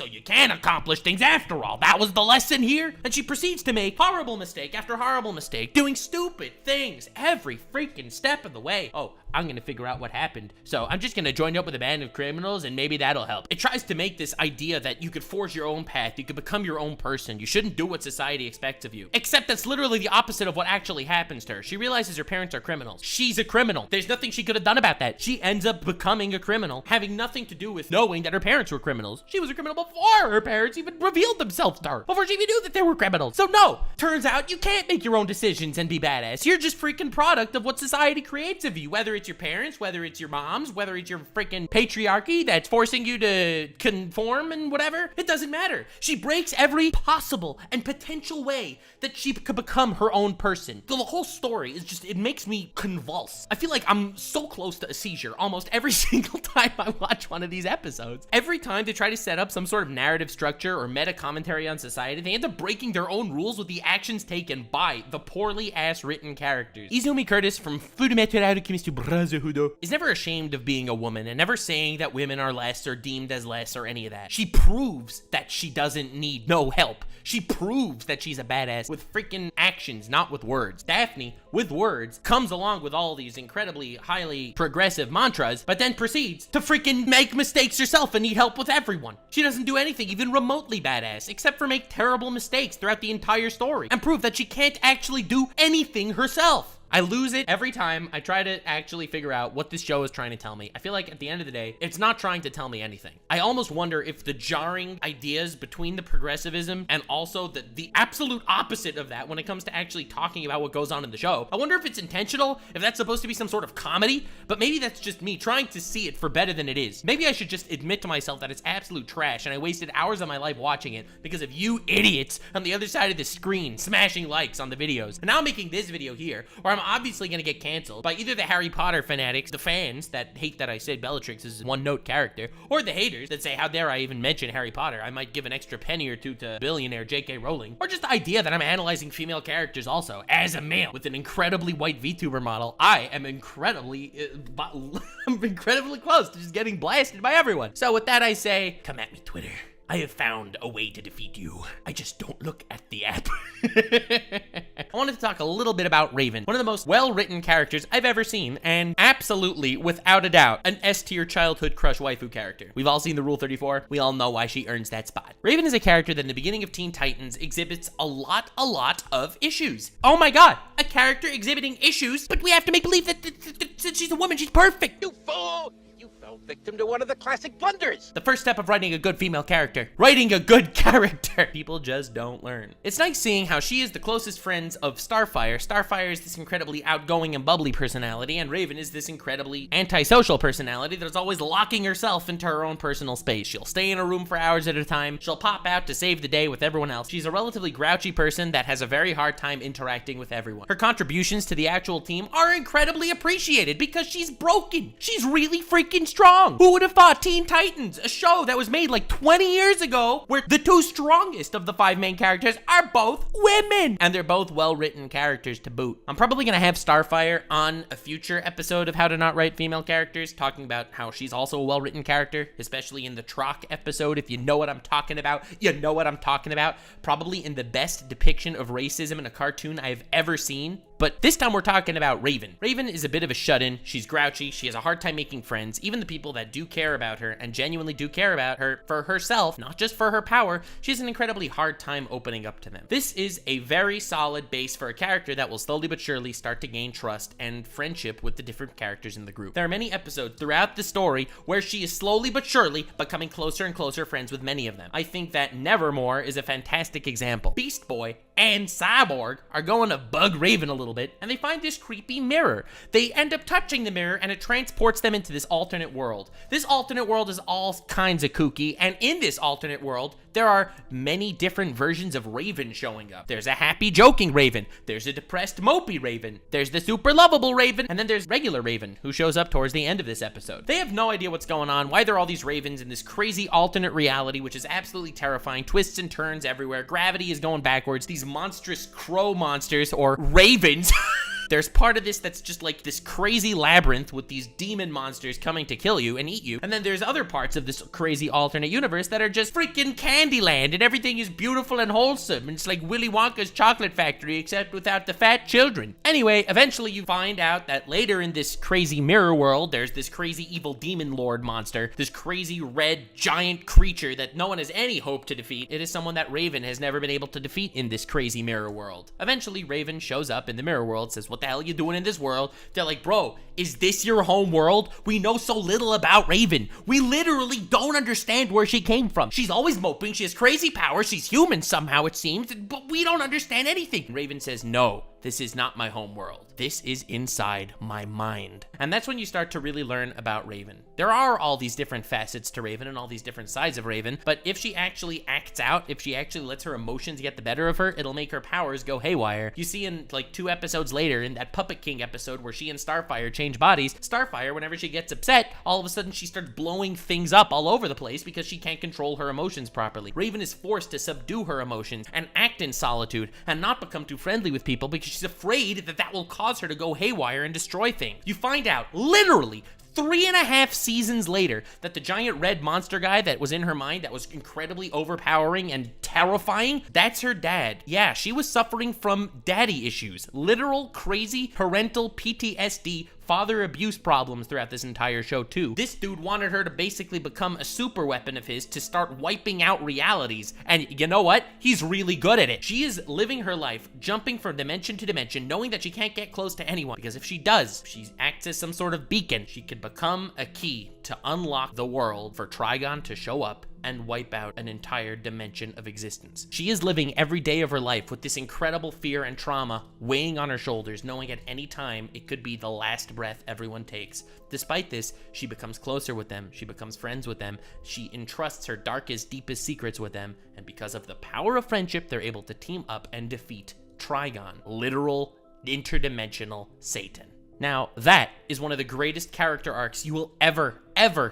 you can accomplish things after all. That was the lesson here. And she proceeds to make horrible mistake after horrible mistake, doing stupid things every freaking step of the way. Oh, I'm gonna figure out what happened. So I'm just gonna join up with a band of criminals and maybe that'll help. It tries to make this idea that you could forge your own path, you could become your own person, you shouldn't do what society expects of you. Except that's literally the opposite of what actually happens to her. She realizes her parents are criminals. She's a criminal. There's nothing she could have done about that. She ends up becoming a criminal, having nothing to do with knowing that her parents were criminals. She was a criminal before her parents even revealed themselves to her, before she even knew that they were criminals. So no, turns out you can't make your own decisions and be badass. You're just freaking product of what society creates of you, whether it's your parents, whether it's your moms, whether it's your freaking patriarchy that's forcing you to conform and whatever. It doesn't matter. She breaks every possible and potential way that she could become her own person. The whole story is just, it makes me convulse. I feel like I'm so close to a seizure almost every single time I watch one of these episodes. Every time they try to set up some sort of narrative structure or meta commentary on society, they end up breaking their own rules with the actions taken by the poorly ass written characters. Izumi Curtis from Fullmetal Alchemist Brotherhood is never ashamed of being a woman and never saying that women are less or deemed as less or any of that. She proves that she doesn't need no help. She proves that she's a badass with freaking actions, not with words. Daphne, with words, comes along with all these incredibly highly progressive mantras, but then proceeds to freaking make mistakes herself and need help with everyone. She doesn't do anything even remotely badass, except for make terrible mistakes throughout the entire story and prove that she can't actually do anything herself. I lose it every time I try to actually figure out what this show is trying to tell me. I feel like at the end of the day, it's not trying to tell me anything. I almost wonder if the jarring ideas between the progressivism and also the absolute opposite of that when it comes to actually talking about what goes on in the show, I wonder if it's intentional, if that's supposed to be some sort of comedy, but maybe that's just me trying to see it for better than it is. Maybe I should just admit to myself that it's absolute trash and I wasted hours of my life watching it because of you idiots on the other side of the screen smashing likes on the videos. And now I'm making this video here where I'm obviously gonna get canceled by either the Harry Potter fanatics, the fans that hate that I said Bellatrix is a one-note character, or the haters that say, how dare I even mention Harry Potter? I might give an extra penny or two to billionaire J.K. Rowling. Or just the idea that I'm analyzing female characters also. As a male with an incredibly white VTuber model, I am incredibly, I'm incredibly close to just getting blasted by everyone. So with that I say, come at me, Twitter. I have found a way to defeat you. I just don't look at the app. I wanted to talk a little bit about Raven, one of the most well-written characters I've ever seen, and absolutely, without a doubt, an S-tier childhood crush waifu character. We've all seen the Rule 34. We all know why she earns that spot. Raven is a character that in the beginning of Teen Titans exhibits a lot of issues. Oh my god, a character exhibiting issues, but we have to make believe that she's a woman, she's perfect. You fool! You fell victim to one of the classic blunders. The first step of writing a good female character. Writing a good character. People just don't learn. It's nice seeing how she is the closest friends of Starfire. Starfire is this incredibly outgoing and bubbly personality, and Raven is this incredibly antisocial personality that is always locking herself into her own personal space. She'll stay in a room for hours at a time. She'll pop out to save the day with everyone else. She's a relatively grouchy person that has a very hard time interacting with everyone. Her contributions to the actual team are incredibly appreciated because she's broken. She's really freaking strong. Who would have thought Teen Titans, a show that was made like 20 years ago, where the two strongest of the 5 main characters are both women, and they're both well-written characters to boot. I'm probably gonna have Starfire on a future episode of How to Not Write Female Characters, talking about how she's also a well-written character, especially in the Troc episode. If you know what I'm talking about, you know what I'm talking about. Probably in the best depiction of racism in a cartoon I have ever seen. But this time we're talking about Raven. Raven is a bit of a shut-in. She's grouchy. She has a hard time making friends. Even the people that do care about her and genuinely do care about her for herself, not just for her power, she has an incredibly hard time opening up to them. This is a very solid base for a character that will slowly but surely start to gain trust and friendship with the different characters in the group. There are many episodes throughout the story where she is slowly but surely becoming closer and closer friends with many of them. I think that Nevermore is a fantastic example. Beast Boy and Cyborg are going to bug Raven a little bit, and they find this creepy mirror. They end up touching the mirror, and it transports them into this alternate world. This alternate world is all kinds of kooky, and in this alternate world, there are many different versions of Raven showing up. There's a happy, joking Raven. There's a depressed, mopey Raven. There's the super lovable Raven, and then there's regular Raven, who shows up towards the end of this episode. They have no idea what's going on, why there are all these Ravens in this crazy alternate reality, which is absolutely terrifying. Twists and turns everywhere. Gravity is going backwards. These monstrous crow monsters, or ravens. There's part of this that's just like this crazy labyrinth with these demon monsters coming to kill you and eat you. And then there's other parts of this crazy alternate universe that are just freaking Candyland, and everything is beautiful and wholesome. And it's like Willy Wonka's chocolate factory, except without the fat children. Anyway, eventually you find out that later in this crazy mirror world, there's this crazy evil demon lord monster, this crazy red giant creature that no one has any hope to defeat. It is someone that Raven has never been able to defeat in this crazy mirror world. Eventually, Raven shows up in the mirror world, says, "What the hell are you doing in this world?" They're like, "Bro, is this your home world? We know so little about Raven. We literally don't understand where she came from. She's always moping. She has crazy powers. She's human somehow, it seems, but we don't understand anything." Raven says, "No, this is not my home world. This is inside my mind." And that's when you start to really learn about Raven. There are all these different facets to Raven and all these different sides of Raven, but if she actually acts out, if she actually lets her emotions get the better of her, it'll make her powers go haywire. You see in like 2 episodes later, in that Puppet King episode where she and Starfire change bodies, Starfire, whenever she gets upset, all of a sudden she starts blowing things up all over the place because she can't control her emotions properly. Raven is forced to subdue her emotions and act in solitude and not become too friendly with people because she's afraid that that will cause her to go haywire and destroy things. You find out, literally, 3.5 seasons later, that the giant red monster guy that was in her mind that was incredibly overpowering and terrifying, that's her dad. Yeah, she was suffering from daddy issues. Literal crazy parental PTSD, father abuse problems throughout this entire show too. This dude wanted her to basically become a super weapon of his to start wiping out realities. And you know what? He's really good at it. She is living her life, jumping from dimension to dimension, knowing that she can't get close to anyone, because if she does, she acts as some sort of beacon. She could become a key to unlock the world for Trigon to show up and wipe out an entire dimension of existence. She is living every day of her life with this incredible fear and trauma weighing on her shoulders, knowing at any time it could be the last breath everyone takes. Despite this, she becomes closer with them, she becomes friends with them, she entrusts her darkest, deepest secrets with them, and because of the power of friendship, they're able to team up and defeat Trigon, literal interdimensional Satan. Now, that is one of the greatest character arcs you will ever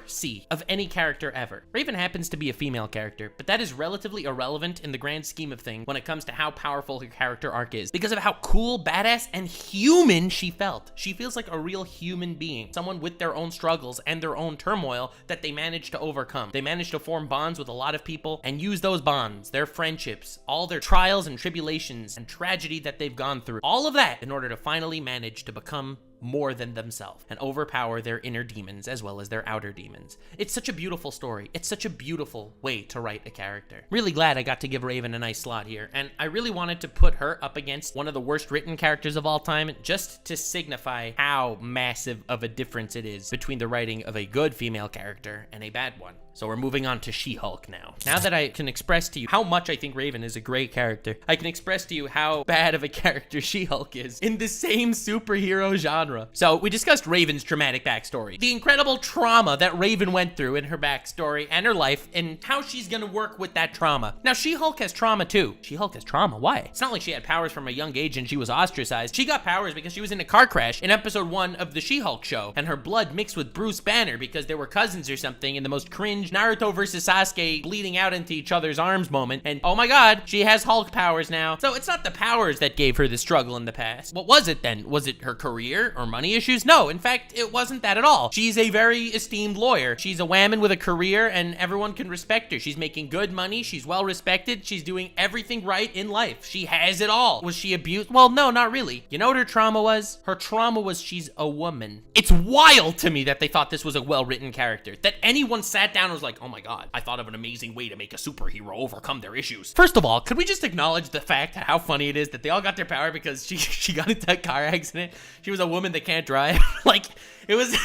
see of any character ever. Raven happens to be a female character, but that is relatively irrelevant in the grand scheme of things when it comes to how powerful her character arc is, because of how cool, badass, and human she felt. She feels like a real human being, someone with their own struggles and their own turmoil that they managed to overcome. They managed to form bonds with a lot of people and use those bonds, their friendships, all their trials and tribulations and tragedy that they've gone through, all of that in order to finally manage to become more than themselves and overpower their inner demons as well as their outer demons. It's such a beautiful story. It's such a beautiful way to write a character. Really glad I got to give Raven a nice slot here, and I really wanted to put her up against one of the worst written characters of all time just to signify how massive of a difference it is between the writing of a good female character and a bad one. So we're moving on to She-Hulk now. Now that I can express to you how much I think Raven is a great character, I can express to you how bad of a character She-Hulk is in the same superhero genre. So we discussed Raven's traumatic backstory, the incredible trauma trauma that Raven went through in her backstory and her life, and how she's gonna work with that trauma. Now, She-Hulk has trauma too. She-Hulk has trauma, why? It's not like she had powers from a young age and she was ostracized. She got powers because she was in a car crash in episode 1 of the She-Hulk show, and her blood mixed with Bruce Banner because they were cousins or something in the most cringe Naruto versus Sasuke bleeding out into each other's arms moment, and oh my god, she has Hulk powers now. So it's not the powers that gave her the struggle in the past. What was it then? Was it her career or money issues? No, in fact, it wasn't that at all. She's a very esteemed lawyer. She's a woman with a career and everyone can respect her. She's making good money. She's well respected. She's doing everything right in life. She has it all. Was she abused? Well, no, not really. You know what her trauma was? Her trauma was she's a woman. It's wild to me that they thought this was a well-written character. That anyone sat down and was like, oh my god, I thought of an amazing way to make a superhero overcome their issues. First of all, could we just acknowledge the fact how funny it is that they all got their power because she got into that car accident? She was a woman that can't drive. Like, it was...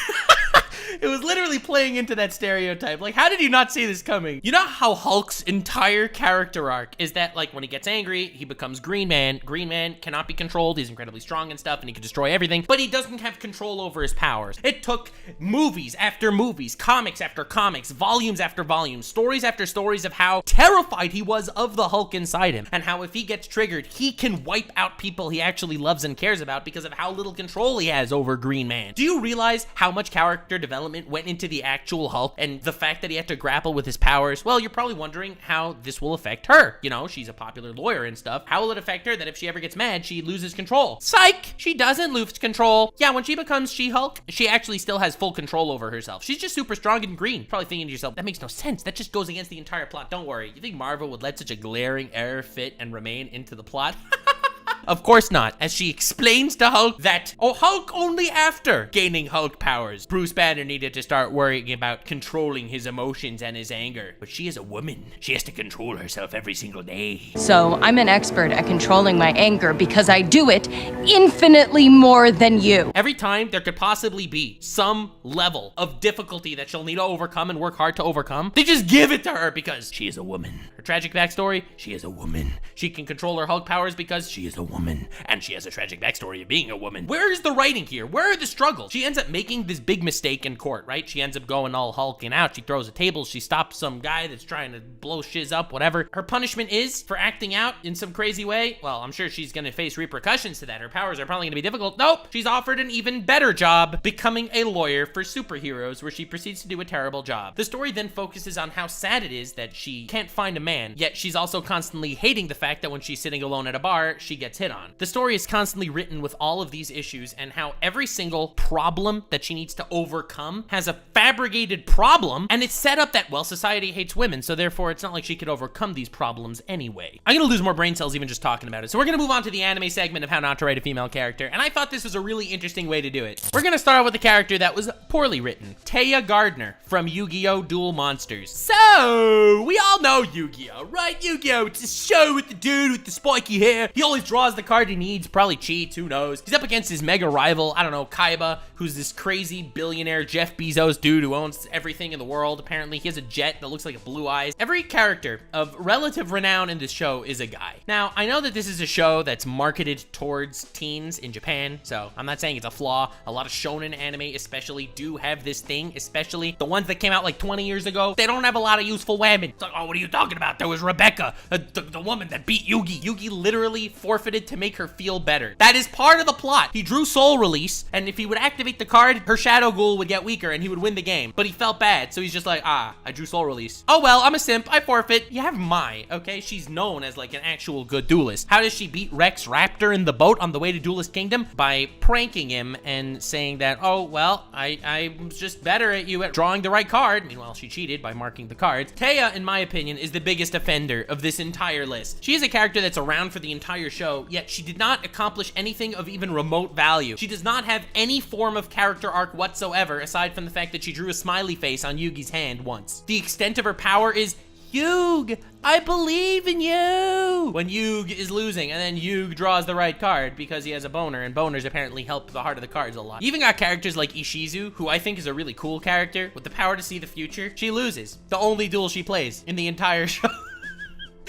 It was literally playing into that stereotype. Like, how did you not see this coming? You know how Hulk's entire character arc is that, like, when he gets angry, he becomes Green Man. Green Man cannot be controlled. He's incredibly strong and stuff, and he can destroy everything, but he doesn't have control over his powers. It took movies after movies, comics after comics, volumes after volumes, stories after stories of how terrified he was of the Hulk inside him, and how if he gets triggered, he can wipe out people he actually loves and cares about because of how little control he has over Green Man. Do you realize how much character development went into the actual Hulk and the fact that he had to grapple with his powers? Well, you're probably wondering how this will affect her. You know, she's a popular lawyer and stuff. How will it affect her that if she ever gets mad, she loses control? Psych! She doesn't lose control. Yeah, when she becomes She-Hulk, she actually still has full control over herself. She's just super strong and green. Probably thinking to yourself, that makes no sense. That just goes against the entire plot. Don't worry. You think Marvel would let such a glaring error fit and remain into the plot? Of course not, as she explains to Hulk that, oh, Hulk only after gaining Hulk powers. Bruce Banner needed to start worrying about controlling his emotions and his anger. But she is a woman. She has to control herself every single day. So I'm an expert at controlling my anger because I do it infinitely more than you. Every time there could possibly be some level of difficulty that she'll need to overcome and work hard to overcome, they just give it to her because she is a woman. Her tragic backstory, she is a woman. She can control her Hulk powers because she is a woman, and she has a tragic backstory of being a woman. Where is the writing here? Where are the struggles? She ends up making this big mistake in court, right? She ends up going all hulking out. She throws a table. She stops some guy that's trying to blow shiz up, whatever. Her punishment is for acting out in some crazy way. Well, I'm sure she's gonna face repercussions to that. Her powers are probably gonna be difficult. Nope. She's offered an even better job, becoming a lawyer for superheroes, where she proceeds to do a terrible job. The story then focuses on how sad it is that she can't find a man, yet she's also constantly hating the fact that when she's sitting alone at a bar, she gets hit on. The story is constantly written with all of these issues and how every single problem that she needs to overcome has a fabricated problem, and it's set up that, well, society hates women, so therefore it's not like she could overcome these problems anyway. I'm gonna lose more brain cells even just talking about it, so we're gonna move on to the anime segment of how not to write a female character, and I thought this was a really interesting way to do it. We're gonna start out with a character that was poorly written. Taya Gardner from Yu-Gi-Oh! Duel Monsters. So, we all know Yu-Gi-Oh!, right? Yu-Gi-Oh! It's a show with the dude with the spiky hair. He always draws the card he needs, probably cheats, who knows. He's up against his mega rival, I don't know, Kaiba, who's this crazy billionaire Jeff Bezos dude who owns everything in the world. Apparently, he has a jet that looks like a blue eyes. Every character of relative renown in this show is a guy. Now, I know that this is a show that's marketed towards teens in Japan, so I'm not saying it's a flaw. A lot of shonen anime especially do have this thing, especially the ones that came out like 20 years ago. They don't have a lot of useful women. It's like, oh, what are you talking about? There was Rebecca, the woman that beat Yugi. Yugi literally forfeited to make her feel better. That is part of the plot. He drew Soul Release, and if he would activate the card, her Shadow Ghoul would get weaker and he would win the game. But he felt bad, so he's just like, I drew Soul Release. Oh well, I'm a simp, I forfeit. You have Mai, okay? She's known as like an actual good duelist. How does she beat Rex Raptor in the boat on the way to Duelist Kingdom? By pranking him and saying that, oh well, I was just better at you at drawing the right card. Meanwhile, she cheated by marking the cards. Taya, in my opinion, is the biggest offender of this entire list. She is a character that's around for the entire show, yet she did not accomplish anything of even remote value. She does not have any form of character arc whatsoever, aside from the fact that she drew a smiley face on Yugi's hand once. The extent of her power is, Yug, I believe in you, when Yug is losing, and then Yug draws the right card because he has a boner, and boners apparently help the heart of the cards a lot. You even got characters like Ishizu, who I think is a really cool character with the power to see the future. She loses the only duel she plays in the entire show.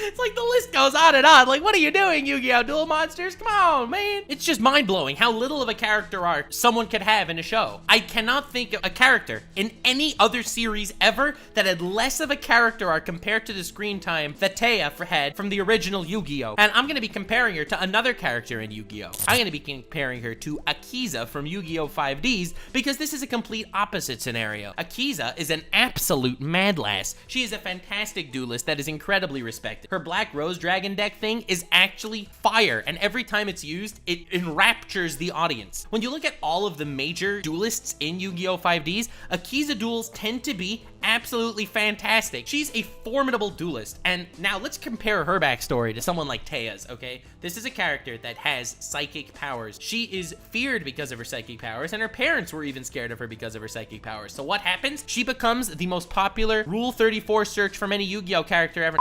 It's like the list goes on and on. Like, what are you doing, Yu-Gi-Oh! Duel Monsters? Come on, man. It's just mind-blowing how little of a character arc someone could have in a show. I cannot think of a character in any other series ever that had less of a character arc compared to the screen time that Taya had from the original Yu-Gi-Oh! And I'm gonna be comparing her to another character in Yu-Gi-Oh! I'm gonna be comparing her to Akisa from Yu-Gi-Oh! 5Ds because this is a complete opposite scenario. Akisa is an absolute mad lass. She is a fantastic duelist that is incredibly respected. Her Black Rose Dragon deck thing is actually fire, and every time it's used, it enraptures the audience. When you look at all of the major duelists in Yu-Gi-Oh! 5Ds, Akisa duels tend to be absolutely fantastic. She's a formidable duelist, and now let's compare her backstory to someone like Taya's, okay? This is a character that has psychic powers. She is feared because of her psychic powers, and her parents were even scared of her because of her psychic powers. So what happens? She becomes the most popular Rule 34 search from any Yu-Gi-Oh! Character ever.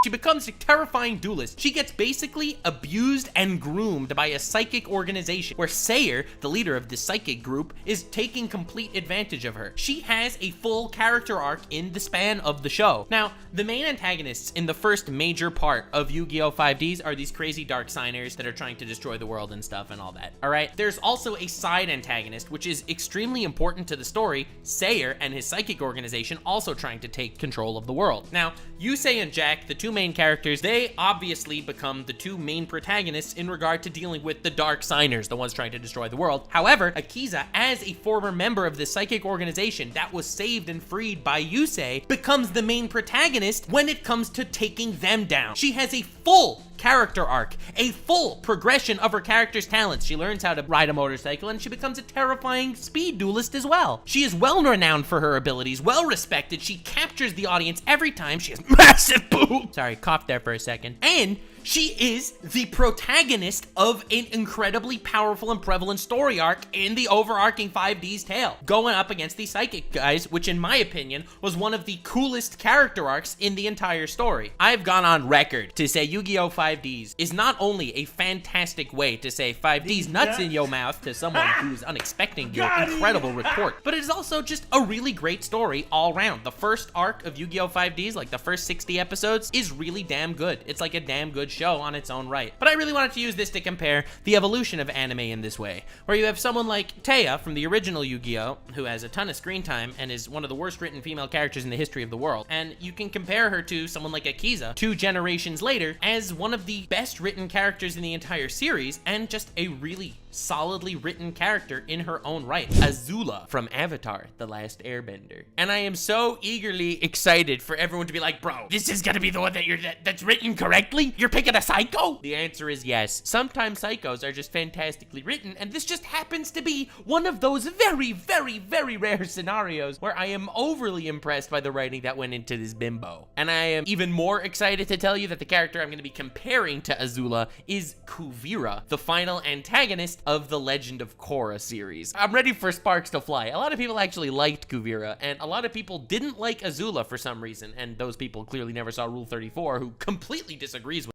She becomes a terrifying duelist. She gets basically abused and groomed by a psychic organization where Sayer, the leader of this psychic group, is taking complete advantage of her. She has a full character arc in the span of the show. Now, the main antagonists in the first major part of Yu-Gi-Oh! 5Ds are these crazy dark signers that are trying to destroy the world and stuff and all that, all right? There's also a side antagonist, which is extremely important to the story, Sayer and his psychic organization also trying to take control of the world. Now, Yusei and Jack, the two main characters, they obviously become the two main protagonists in regard to dealing with the dark signers, the ones trying to destroy the world. However, Akisa, as a former member of the psychic organization that was saved and freed by Yusei, becomes the main protagonist when it comes to taking them down. She has a full character arc, a full progression of her character's talents. She learns how to ride a motorcycle and she becomes a terrifying speed duelist as well. She is well renowned for her abilities, well respected. She captures the audience every time. She has massive boobs. Sorry, coughed there for a second. And she is the protagonist of an incredibly powerful and prevalent story arc in the overarching 5D's tale, going up against these psychic guys, which in my opinion was one of the coolest character arcs in the entire story. I've gone on record to say Yu-Gi-Oh! 5Ds is not only a fantastic way to say 5D's nuts in your mouth to someone who's unexpecting your incredible report, but it is also just a really great story all around. The first arc of Yu-Gi-Oh! 5Ds, like the first 60 episodes, is really damn good. It's like a damn good show on its own right. But I really wanted to use this to compare the evolution of anime in this way, where you have someone like Taya from the original Yu-Gi-Oh! Who has a ton of screen time and is one of the worst written female characters in the history of the world, and you can compare her to someone like Akisa 2 generations later as one of the best written characters in the entire series and just a really solidly written character in her own right. Azula from Avatar: The Last Airbender. And I am so eagerly excited for everyone to be like, bro, this is gonna be the one that's written correctly? You're picking a psycho? The answer is yes. Sometimes psychos are just fantastically written, and this just happens to be one of those very, very, very rare scenarios where I am overly impressed by the writing that went into this bimbo. And I am even more excited to tell you that the character I'm gonna be comparing to Azula is Kuvira, the final antagonist of the Legend of Korra series. I'm ready for sparks to fly. A lot of people actually liked Kuvira, and a lot of people didn't like Azula for some reason, and those people clearly never saw Rule 34, who completely disagrees with.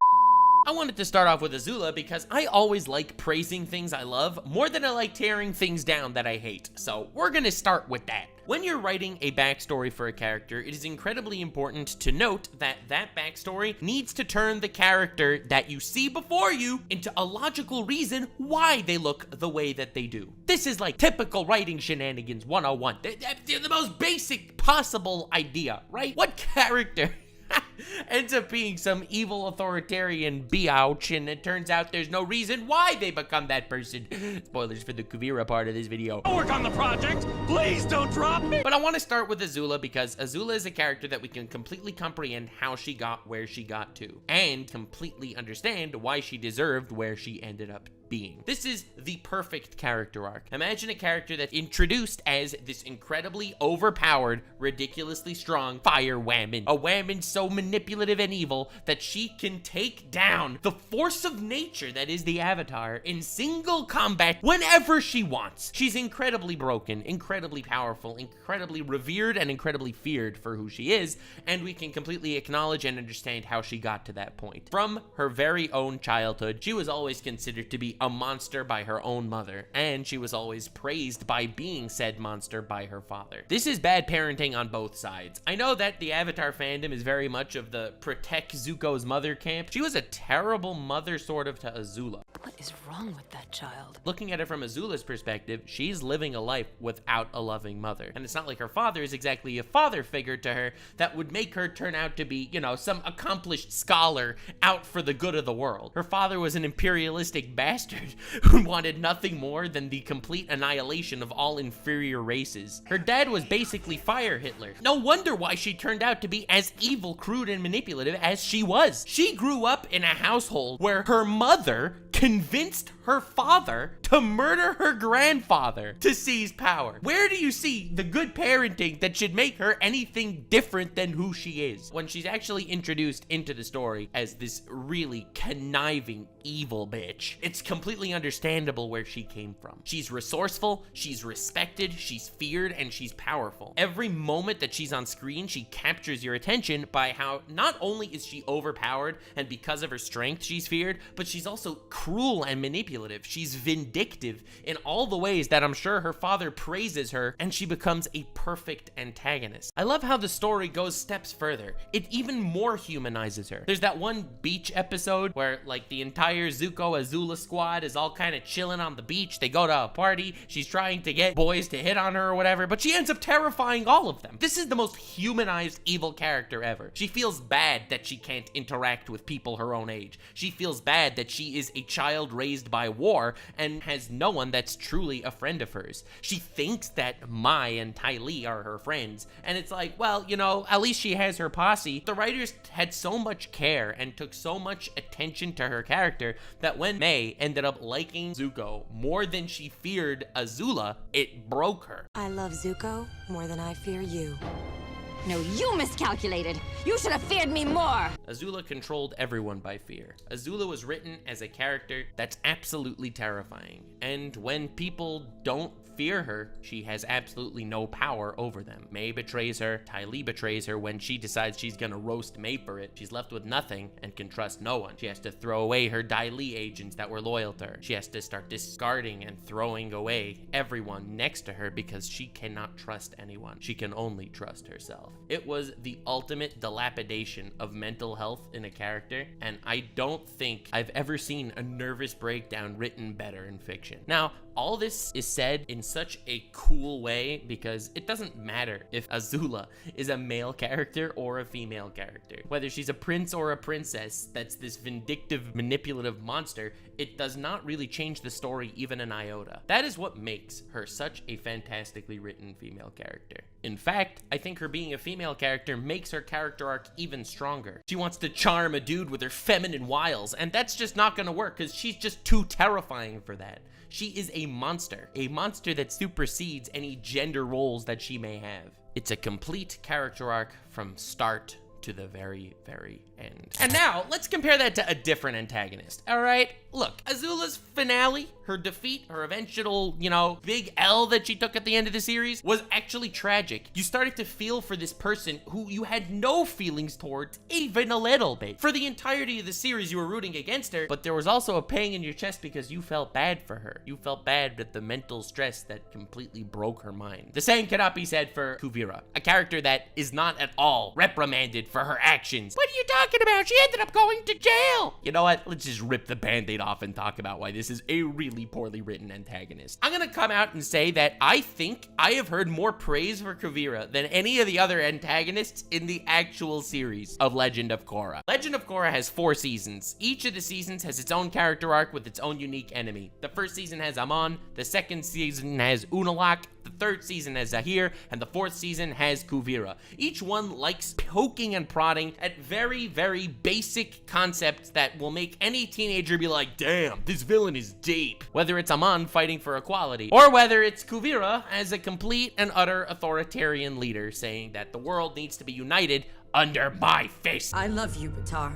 I wanted to start off with Azula because I always like praising things I love more than I like tearing things down that I hate. So we're gonna start with that. When you're writing a backstory for a character, it is incredibly important to note that that backstory needs to turn the character that you see before you into a logical reason why they look the way that they do. This is like typical writing shenanigans 101. They're the most basic possible idea, right? What character ends up being some evil authoritarian biatch, and it turns out there's no reason why they become that person? Spoilers for the Kuvira part of this video. I'll work on the project. Please don't drop me. But I want to start with Azula because Azula is a character that we can completely comprehend how she got where she got to, and completely understand why she deserved where she ended up being. This is the perfect character arc. Imagine a character that's introduced as this incredibly overpowered, ridiculously strong fire whammon. A whammon so manipulative and evil that she can take down the force of nature that is the Avatar in single combat whenever she wants. She's incredibly broken, incredibly powerful, incredibly revered, and incredibly feared for who she is, and we can completely acknowledge and understand how she got to that point. From her very own childhood, she was always considered to be a monster by her own mother, and she was always praised by being said monster by her father. This is bad parenting on both sides. I know that the Avatar fandom is very much of the protect Zuko's mother camp. She was a terrible mother sort of to Azula. What is wrong with that child? Looking at it from Azula's perspective, she's living a life without a loving mother. And it's not like her father is exactly a father figure to her that would make her turn out to be, you know, some accomplished scholar out for the good of the world. Her father was an imperialistic bastard who wanted nothing more than the complete annihilation of all inferior races. Her dad was basically Fire Hitler. No wonder why she turned out to be as evil, crude, and manipulative as she was. She grew up in a household where her mother convinced her father to murder her grandfather to seize power. Where do you see the good parenting that should make her anything different than who she is? When she's actually introduced into the story as this really conniving, evil bitch, it's completely understandable where she came from. She's resourceful, she's respected, she's feared, and she's powerful. Every moment that she's on screen, she captures your attention by how not only is she overpowered and because of her strength she's feared, but she's also cruel and manipulative. She's vindictive in all the ways that I'm sure her father praises her, and she becomes a perfect antagonist. I love how the story goes steps further. It even more humanizes her. There's that one beach episode where like the entire Zuko Azula squad is all kind of chilling on the beach. They go to a party. She's trying to get boys to hit on her or whatever, but she ends up terrifying all of them. This is the most humanized evil character ever. She feels bad that she can't interact with people her own age. She feels bad that she is a child raised by war and has no one that's truly a friend of hers. She thinks that Mai and Ty Lee are her friends, and it's like, well, you know, at least she has her posse. The writers had so much care and took so much attention to her character that when Mai ended up liking Zuko more than she feared Azula, it broke her. I love Zuko more than I fear you. No, you miscalculated. You should have feared me more. Azula controlled everyone by fear. Azula was written as a character that's absolutely terrifying. And when people don't fear her, she has absolutely no power over them. Mai betrays her, Ty Lee betrays her when she decides she's gonna roast Mai for it. She's left with nothing and can trust no one. She has to throw away her Ty Lee agents that were loyal to her. She has to start discarding and throwing away everyone next to her because she cannot trust anyone. She can only trust herself. It was the ultimate dilapidation of mental health in a character, and I don't think I've ever seen a nervous breakdown written better in fiction. Now, all this is said in such a cool way because it doesn't matter if Azula is a male character or a female character. Whether she's a prince or a princess that's this vindictive, manipulative monster, it does not really change the story even an iota. That is what makes her such a fantastically written female character. In fact, I think her being a female character makes her character arc even stronger. She wants to charm a dude with her feminine wiles, and that's just not gonna work because she's just too terrifying for that. She is a monster that supersedes any gender roles that she may have. It's a complete character arc from start to the very, very end. And now, let's compare that to a different antagonist, all right? Look, Azula's finale, her defeat, her eventual, you know, big L that she took at the end of the series was actually tragic. You started to feel for this person who you had no feelings towards even a little bit. For the entirety of the series, you were rooting against her, but there was also a pang in your chest because you felt bad for her. You felt bad at the mental stress that completely broke her mind. The same cannot be said for Kuvira, a character that is not at all reprimanded for her actions. What are you talking about? She ended up going to jail. You know what? Let's just rip the band-aid off and talk about why this is a really poorly written antagonist. I'm gonna come out and say that I think I have heard more praise for Kuvira than any of the other antagonists in the actual series of Legend of Korra. Legend of Korra has 4 seasons. Each of the seasons has its own character arc with its own unique enemy. The first season has Amon, the second season has Unalaq, the third season has Zahir, and the 4th season has Kuvira. Each one likes poking and prodding at very, very basic concepts that will make any teenager be like, damn, this villain is deep. Whether it's Amon fighting for equality, or whether it's Kuvira as a complete and utter authoritarian leader saying that the world needs to be united under my fist. I love you, Batar.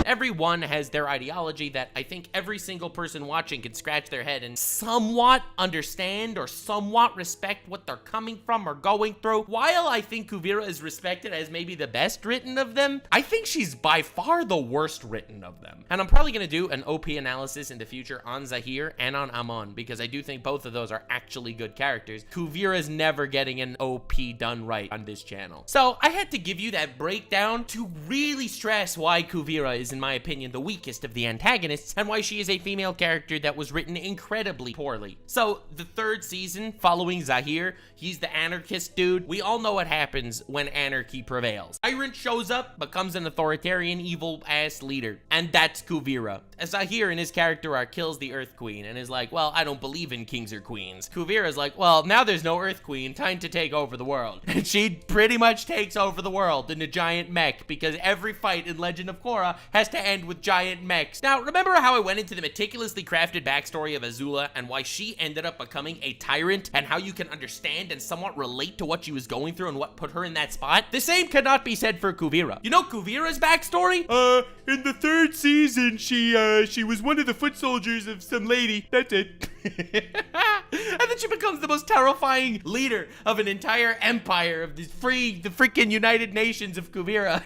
Everyone has their ideology that I think every single person watching can scratch their head and somewhat understand or somewhat respect what they're coming from or going through. While I think Kuvira is respected as maybe the best written of them, I think she's by far the worst written of them. And I'm probably gonna do an OP analysis in the future on Zahir and on Amon, because I do think both of those are actually good characters. Kuvira's never getting an OP done right on this channel. So I had to give you that breakdown to really stress why Kuvira is, in my opinion, the weakest of the antagonists, and why she is a female character that was written incredibly poorly. So the third season, following Zahir, he's the anarchist dude. We all know what happens when anarchy prevails. Tyrant shows up, becomes an authoritarian, evil-ass leader, and that's Kuvira. Zahir in his character arc kills the Earth Queen and is like, well, I don't believe in kings or queens. Kuvira's like, well, now there's no Earth Queen, time to take over the world. And she pretty much takes over the world in a giant mech, because every fight in Legend of Korra has to end with giant mechs. Now, remember how I went into the meticulously crafted backstory of Azula and why she ended up becoming a tyrant, and how you can understand and somewhat relate to what she was going through and what put her in that spot? The same cannot be said for Kuvira. You know Kuvira's backstory? In the third season, she was one of the foot soldiers of some lady. That's it. And then she becomes the most terrifying leader of an entire empire of the freaking United Nations of Kuvira.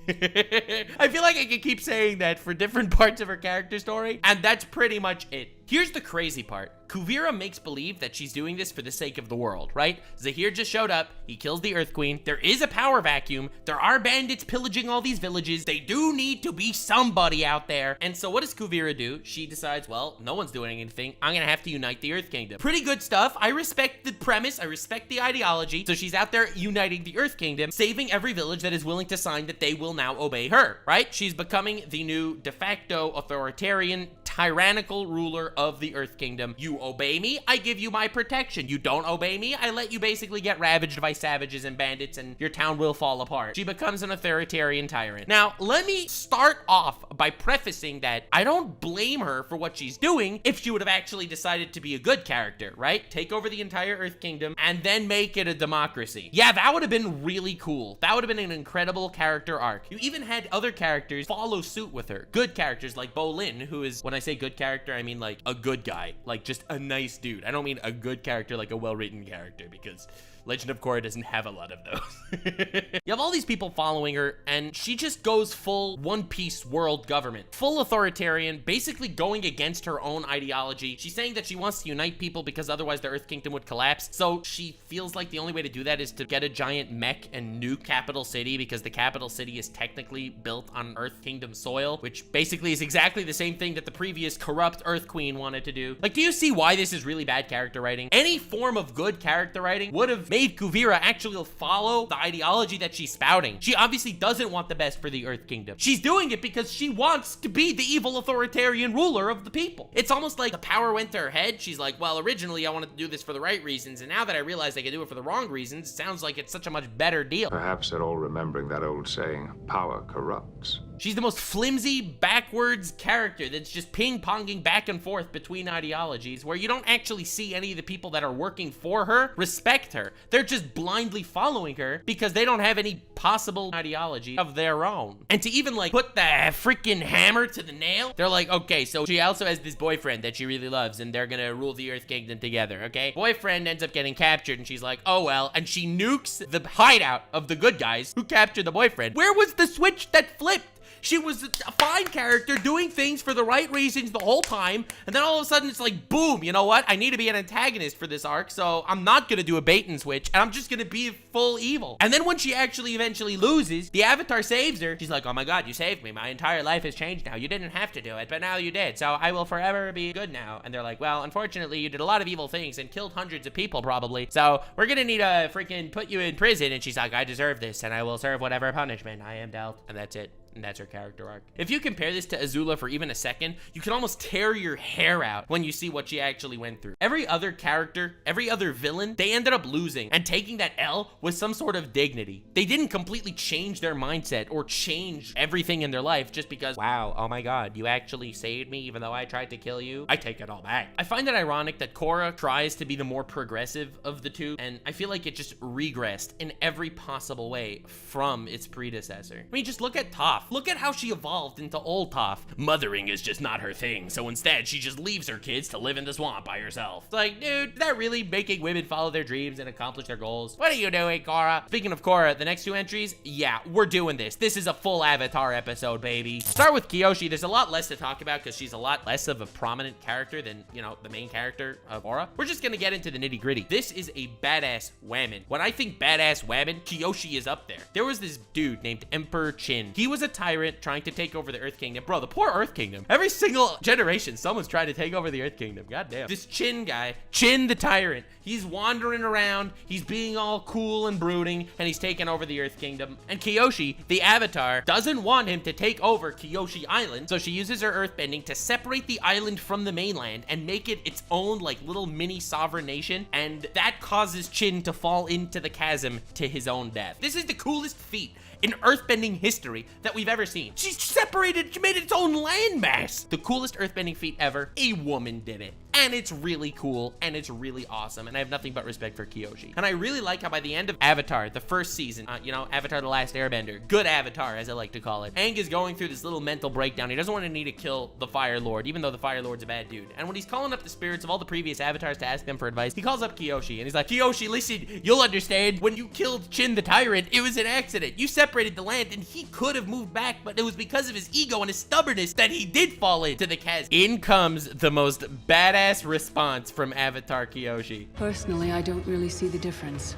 I feel like I can keep saying that for different parts of her character story, and that's pretty much it. Here's the crazy part. Kuvira makes believe that she's doing this for the sake of the world, right? Zahir just showed up, he kills the Earth Queen, there is a power vacuum, there are bandits pillaging all these villages, they do need to be somebody out there. And so what does Kuvira do? She decides, well, no one's doing anything, I'm gonna have to unite the Earth Kingdom. Pretty good stuff. I respect the premise, I respect the ideology. So she's out there uniting the Earth Kingdom, saving every village that is willing to sign that they will now obey her, right? She's becoming the new de facto authoritarian, tyrannical ruler of the Earth Kingdom. You obey me, I give you my protection. You don't obey me, I let you basically get ravaged by savages and bandits and your town will fall apart. She becomes an authoritarian tyrant. Now, let me start off by prefacing that I don't blame her for what she's doing if she would have actually decided to be a good character, right? Take over the entire Earth Kingdom and then make it a democracy. Yeah, that would have been really cool. That would have been an incredible character arc. You even had other characters follow suit with her. Good characters like Bolin, who is, when I say good character, I mean like a good guy, like just a nice dude. I don't mean a good character like a well-written character, because Legend of Korra doesn't have a lot of those. You have all these people following her, and she just goes full One Piece world government. Full authoritarian, basically going against her own ideology. She's saying that she wants to unite people because otherwise the Earth Kingdom would collapse. So she feels like the only way to do that is to get a giant mech and nuke capital city, because the capital city is technically built on Earth Kingdom soil, which basically is exactly the same thing that the previous corrupt Earth Queen wanted to do. Like, do you see why this is really bad character writing? Any form of good character writing would have made Kuvira actually follow the ideology that she's spouting. She obviously doesn't want the best for the Earth Kingdom. She's doing it because she wants to be the evil authoritarian ruler of the people. It's almost like the power went to her head. She's like, well, originally I wanted to do this for the right reasons, and now that I realize I can do it for the wrong reasons, it sounds like it's such a much better deal. Perhaps they're all remembering that old saying, power corrupts. She's the most flimsy, backwards character that's just ping-ponging back and forth between ideologies, where you don't actually see any of the people that are working for her respect her. They're just blindly following her because they don't have any possible ideology of their own. And to even like put the freaking hammer to the nail, they're like, okay, so she also has this boyfriend that she really loves and they're gonna rule the Earth Kingdom together, okay? Boyfriend ends up getting captured and she's like, oh well, and she nukes the hideout of the good guys who captured the boyfriend. Where was the switch that flipped? She was a fine character doing things for the right reasons the whole time, and then all of a sudden it's like, boom, you know what? I need to be an antagonist for this arc, so I'm not gonna do a bait and switch, and I'm just gonna be full evil. And then when she actually eventually loses, the Avatar saves her. She's like, oh my god, you saved me. My entire life has changed now. You didn't have to do it, but now you did, so I will forever be good now. And they're like, well, unfortunately, you did a lot of evil things and killed hundreds of people probably, so we're gonna need to freaking put you in prison. And she's like, I deserve this, and I will serve whatever punishment I am dealt. And that's it. And that's her character arc. If you compare this to Azula for even a second, you can almost tear your hair out when you see what she actually went through. Every other character, every other villain, they ended up losing and taking that L with some sort of dignity. They didn't completely change their mindset or change everything in their life just because, wow, oh my god, you actually saved me even though I tried to kill you. I take it all back. I find it ironic that Korra tries to be the more progressive of the two, and I feel like it just regressed in every possible way from its predecessor. I mean, just look at Toph. Toph. Look at how she evolved into old Toph. Mothering is just not her thing, so instead she just leaves her kids to live in the swamp by herself. It's like, dude, is that really making women follow their dreams and accomplish their goals? What are you doing, Korra? Speaking of Korra, the next 2 entries, yeah, we're doing this. This is a full Avatar episode, baby. Start with Kiyoshi. There's a lot less to talk about because she's a lot less of a prominent character than, you know, the main character of Korra. We're just gonna get into the nitty gritty. This is a badass woman. When I think badass woman, Kiyoshi is up there. There was this dude named Emperor Chin. He was a tyrant trying to take over the Earth Kingdom. Bro, the poor Earth Kingdom. Every single generation, someone's trying to take over the Earth Kingdom. God damn. This Chin guy, Chin the tyrant, he's wandering around, he's being all cool and brooding, and he's taking over the Earth Kingdom. And Kiyoshi, the Avatar, doesn't want him to take over Kiyoshi Island, so she uses her earthbending to separate the island from the mainland and make it its own, like, little mini sovereign nation, and that causes Chin to fall into the chasm to his own death. This is the coolest feat in earthbending history that we've ever seen. She separated, she made it its own landmass. The coolest earthbending feat ever. A woman did it. And it's really cool, and it's really awesome, and I have nothing but respect for Kiyoshi. And I really like how by the end of Avatar, the first season, you know, Avatar The Last Airbender, good Avatar, as I like to call it, Aang is going through this little mental breakdown. He doesn't want to need to kill the Fire Lord, even though the Fire Lord's a bad dude. And when he's calling up the spirits of all the previous Avatars to ask them for advice, he calls up Kiyoshi, and he's like, Kiyoshi, listen, you'll understand. When you killed Chin the Tyrant, it was an accident. You separated the land, and he could have moved back, but it was because of his ego and his stubbornness that he did fall into the chasm. In comes the most badass response from Avatar Kiyoshi. Personally, I don't really see the difference.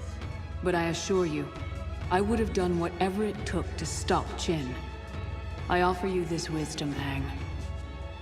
But I assure you, I would have done whatever it took to stop Chin. I offer you this wisdom, Aang.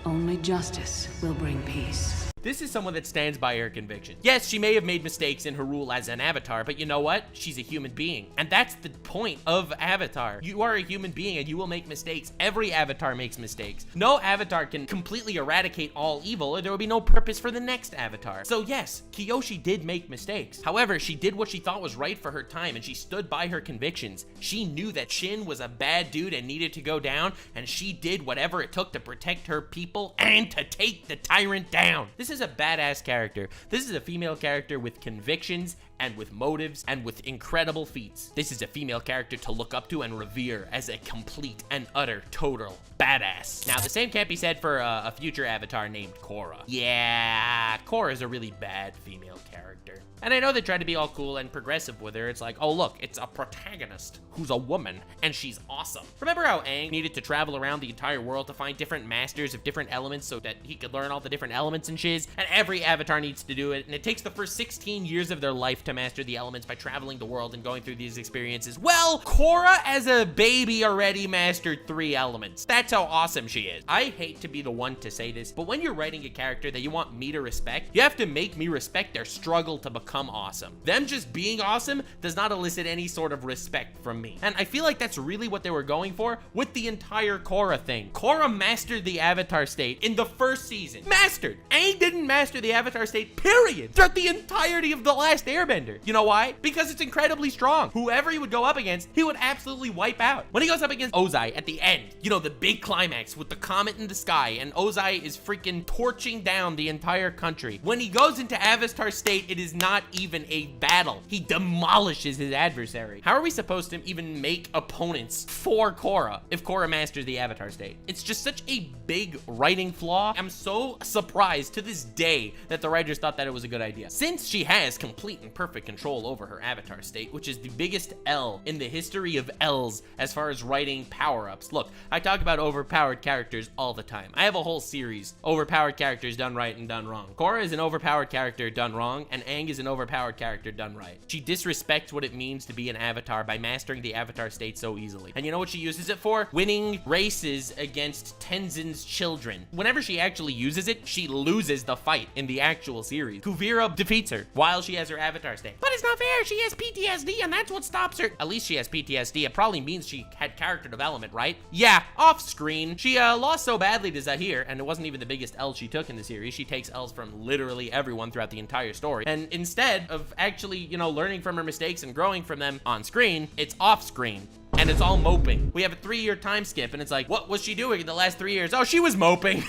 Only justice will bring peace. This is someone that stands by her convictions. Yes, she may have made mistakes in her rule as an Avatar, but you know what? She's a human being. And that's the point of Avatar. You are a human being and you will make mistakes. Every Avatar makes mistakes. No Avatar can completely eradicate all evil or there will be no purpose for the next Avatar. So yes, Kiyoshi did make mistakes. However, she did what she thought was right for her time and she stood by her convictions. She knew that Chin was a bad dude and needed to go down, and she did whatever it took to protect her people and to take the tyrant down. This is a badass character. This is a female character with convictions and with motives and with incredible feats. This is a female character to look up to and revere as a complete and utter total badass. Now, the same can't be said for a future Avatar named Korra. Yeah, Korra is a really bad female character. And I know they try to be all cool and progressive with her. It's like, oh look, it's a protagonist who's a woman and she's awesome. Remember how Aang needed to travel around the entire world to find different masters of different elements so that he could learn all the different elements and shiz? And every Avatar needs to do it, and it takes the first 16 years of their life to master the elements by traveling the world and going through these experiences. Well, Korra as a baby already mastered 3 elements. That's how awesome she is. I hate to be the one to say this, but when you're writing a character that you want me to respect, you have to make me respect their struggle to become awesome. Them just being awesome does not elicit any sort of respect from me. And I feel like that's really what they were going for with the entire Korra thing. Korra mastered the Avatar state in the first season. Mastered. Aang didn't master the Avatar state, period, throughout the entirety of The Last Airbender. You know why? Because it's incredibly strong. Whoever he would go up against, he would absolutely wipe out. When he goes up against Ozai at the end, you know, the big climax with the comet in the sky, and Ozai is freaking torching down the entire country. When he goes into Avatar state, it is not even a battle. He demolishes his adversary. How are we supposed to even make opponents for Korra if Korra masters the Avatar state? It's just such a big writing flaw. I'm so surprised to this day that the writers thought that it was a good idea. Since she has complete and perfect control over her Avatar state, which is the biggest L in the history of L's as far as writing power-ups. Look, I talk about overpowered characters all the time. I have a whole series, overpowered characters done right and done wrong. Korra is an overpowered character done wrong, and Aang is an overpowered character done right. She disrespects what it means to be an Avatar by mastering the Avatar state so easily. And you know what she uses it for? Winning races against Tenzin's children. Whenever she actually uses it, she loses the fight in the actual series. Kuvira defeats her while she has her Avatar state. But it's not fair, she has PTSD and that's what stops her. At least she has PTSD, it probably means she had character development, right? Yeah, off screen. She lost so badly to Zahir, and it wasn't even the biggest L she took in the series. She takes L's from literally everyone throughout the entire story. And instead of actually, you know, learning from her mistakes and growing from them on screen, it's off screen. And it's all moping. We have a 3-year time skip, and it's like, what was she doing in the last 3 years? Oh, she was moping.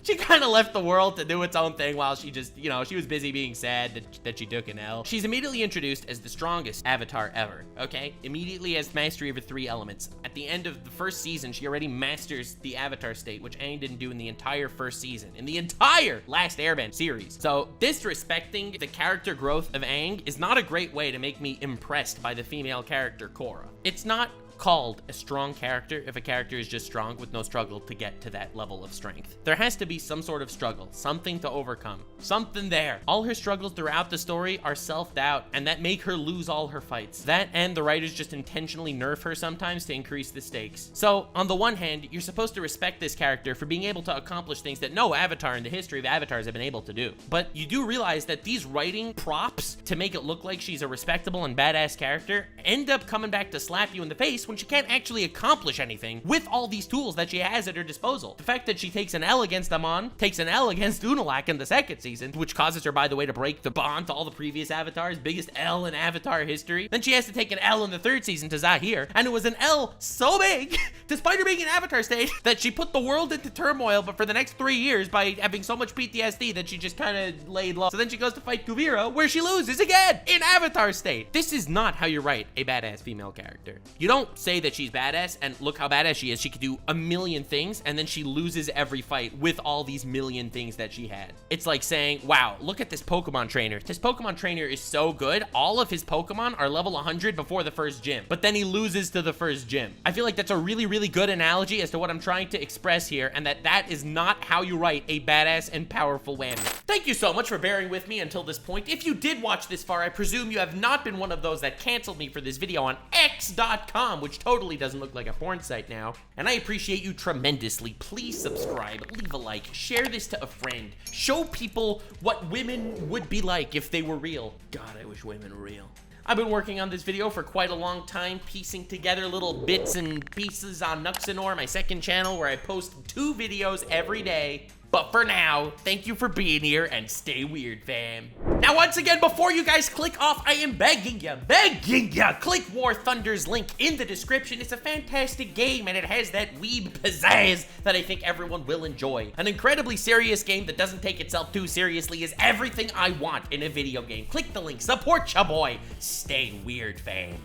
She kind of left the world to do its own thing while she just, you know, she was busy being sad that she took an L. She's immediately introduced as the strongest avatar ever, okay? Immediately has mastery over 3 elements. At the end of the first season, she already masters the avatar state, which Aang didn't do in the entire first season, in the entire last Airbender series. So disrespecting the character growth of Aang is not a great way to make me impressed by the female character Korra. It's not called a strong character if a character is just strong with no struggle to get to that level of strength. There has to be some sort of struggle, something to overcome, something there. All her struggles throughout the story are self-doubt, and that make her lose all her fights. That and the writers just intentionally nerf her sometimes to increase the stakes. So on the one hand, you're supposed to respect this character for being able to accomplish things that no avatar in the history of avatars have been able to do. But you do realize that these writing props to make it look like she's a respectable and badass character end up coming back to slap you in the face when she can't actually accomplish anything with all these tools that she has at her disposal. The fact that she takes an L against Amon, takes an L against Unalaq in the second season, which causes her, by the way, to break the bond to all the previous avatars, biggest L in avatar history. Then she has to take an L in the third season to Zahir, and it was an L so big, despite her being in avatar state, that she put the world into turmoil, but for the next 3 years by having so much PTSD that she just kind of laid low. So then she goes to fight Kuvira, where she loses again in avatar state. This is not how you write a badass female character. You don't say that she's badass and look how badass she is. She could do a million things and then she loses every fight with all these million things that she had. It's like saying, wow, look at this Pokemon trainer. This Pokemon trainer is so good. All of his Pokemon are level 100 before the first gym, but then he loses to the first gym. I feel like that's a really, really good analogy as to what I'm trying to express here, and that is not how you write a badass and powerful whammy. Thank you so much for bearing with me until this point. If you did watch this far, I presume you have not been one of those that canceled me for this video on X.com, which totally doesn't look like a porn site now, and I appreciate you tremendously. Please subscribe, leave a like, share this to a friend, show people what women would be like if they were real. God, I wish women were real. I've been working on this video for quite a long time, piecing together little bits and pieces on Nuxanor, my second channel, where I post 2 videos every day. But for now, thank you for being here and stay weird, fam. Now, once again, before you guys click off, I am begging ya, click War Thunder's link in the description. It's a fantastic game and it has that weeb pizzazz that I think everyone will enjoy. An incredibly serious game that doesn't take itself too seriously is everything I want in a video game. Click the link, support ya boy. Stay weird, fam.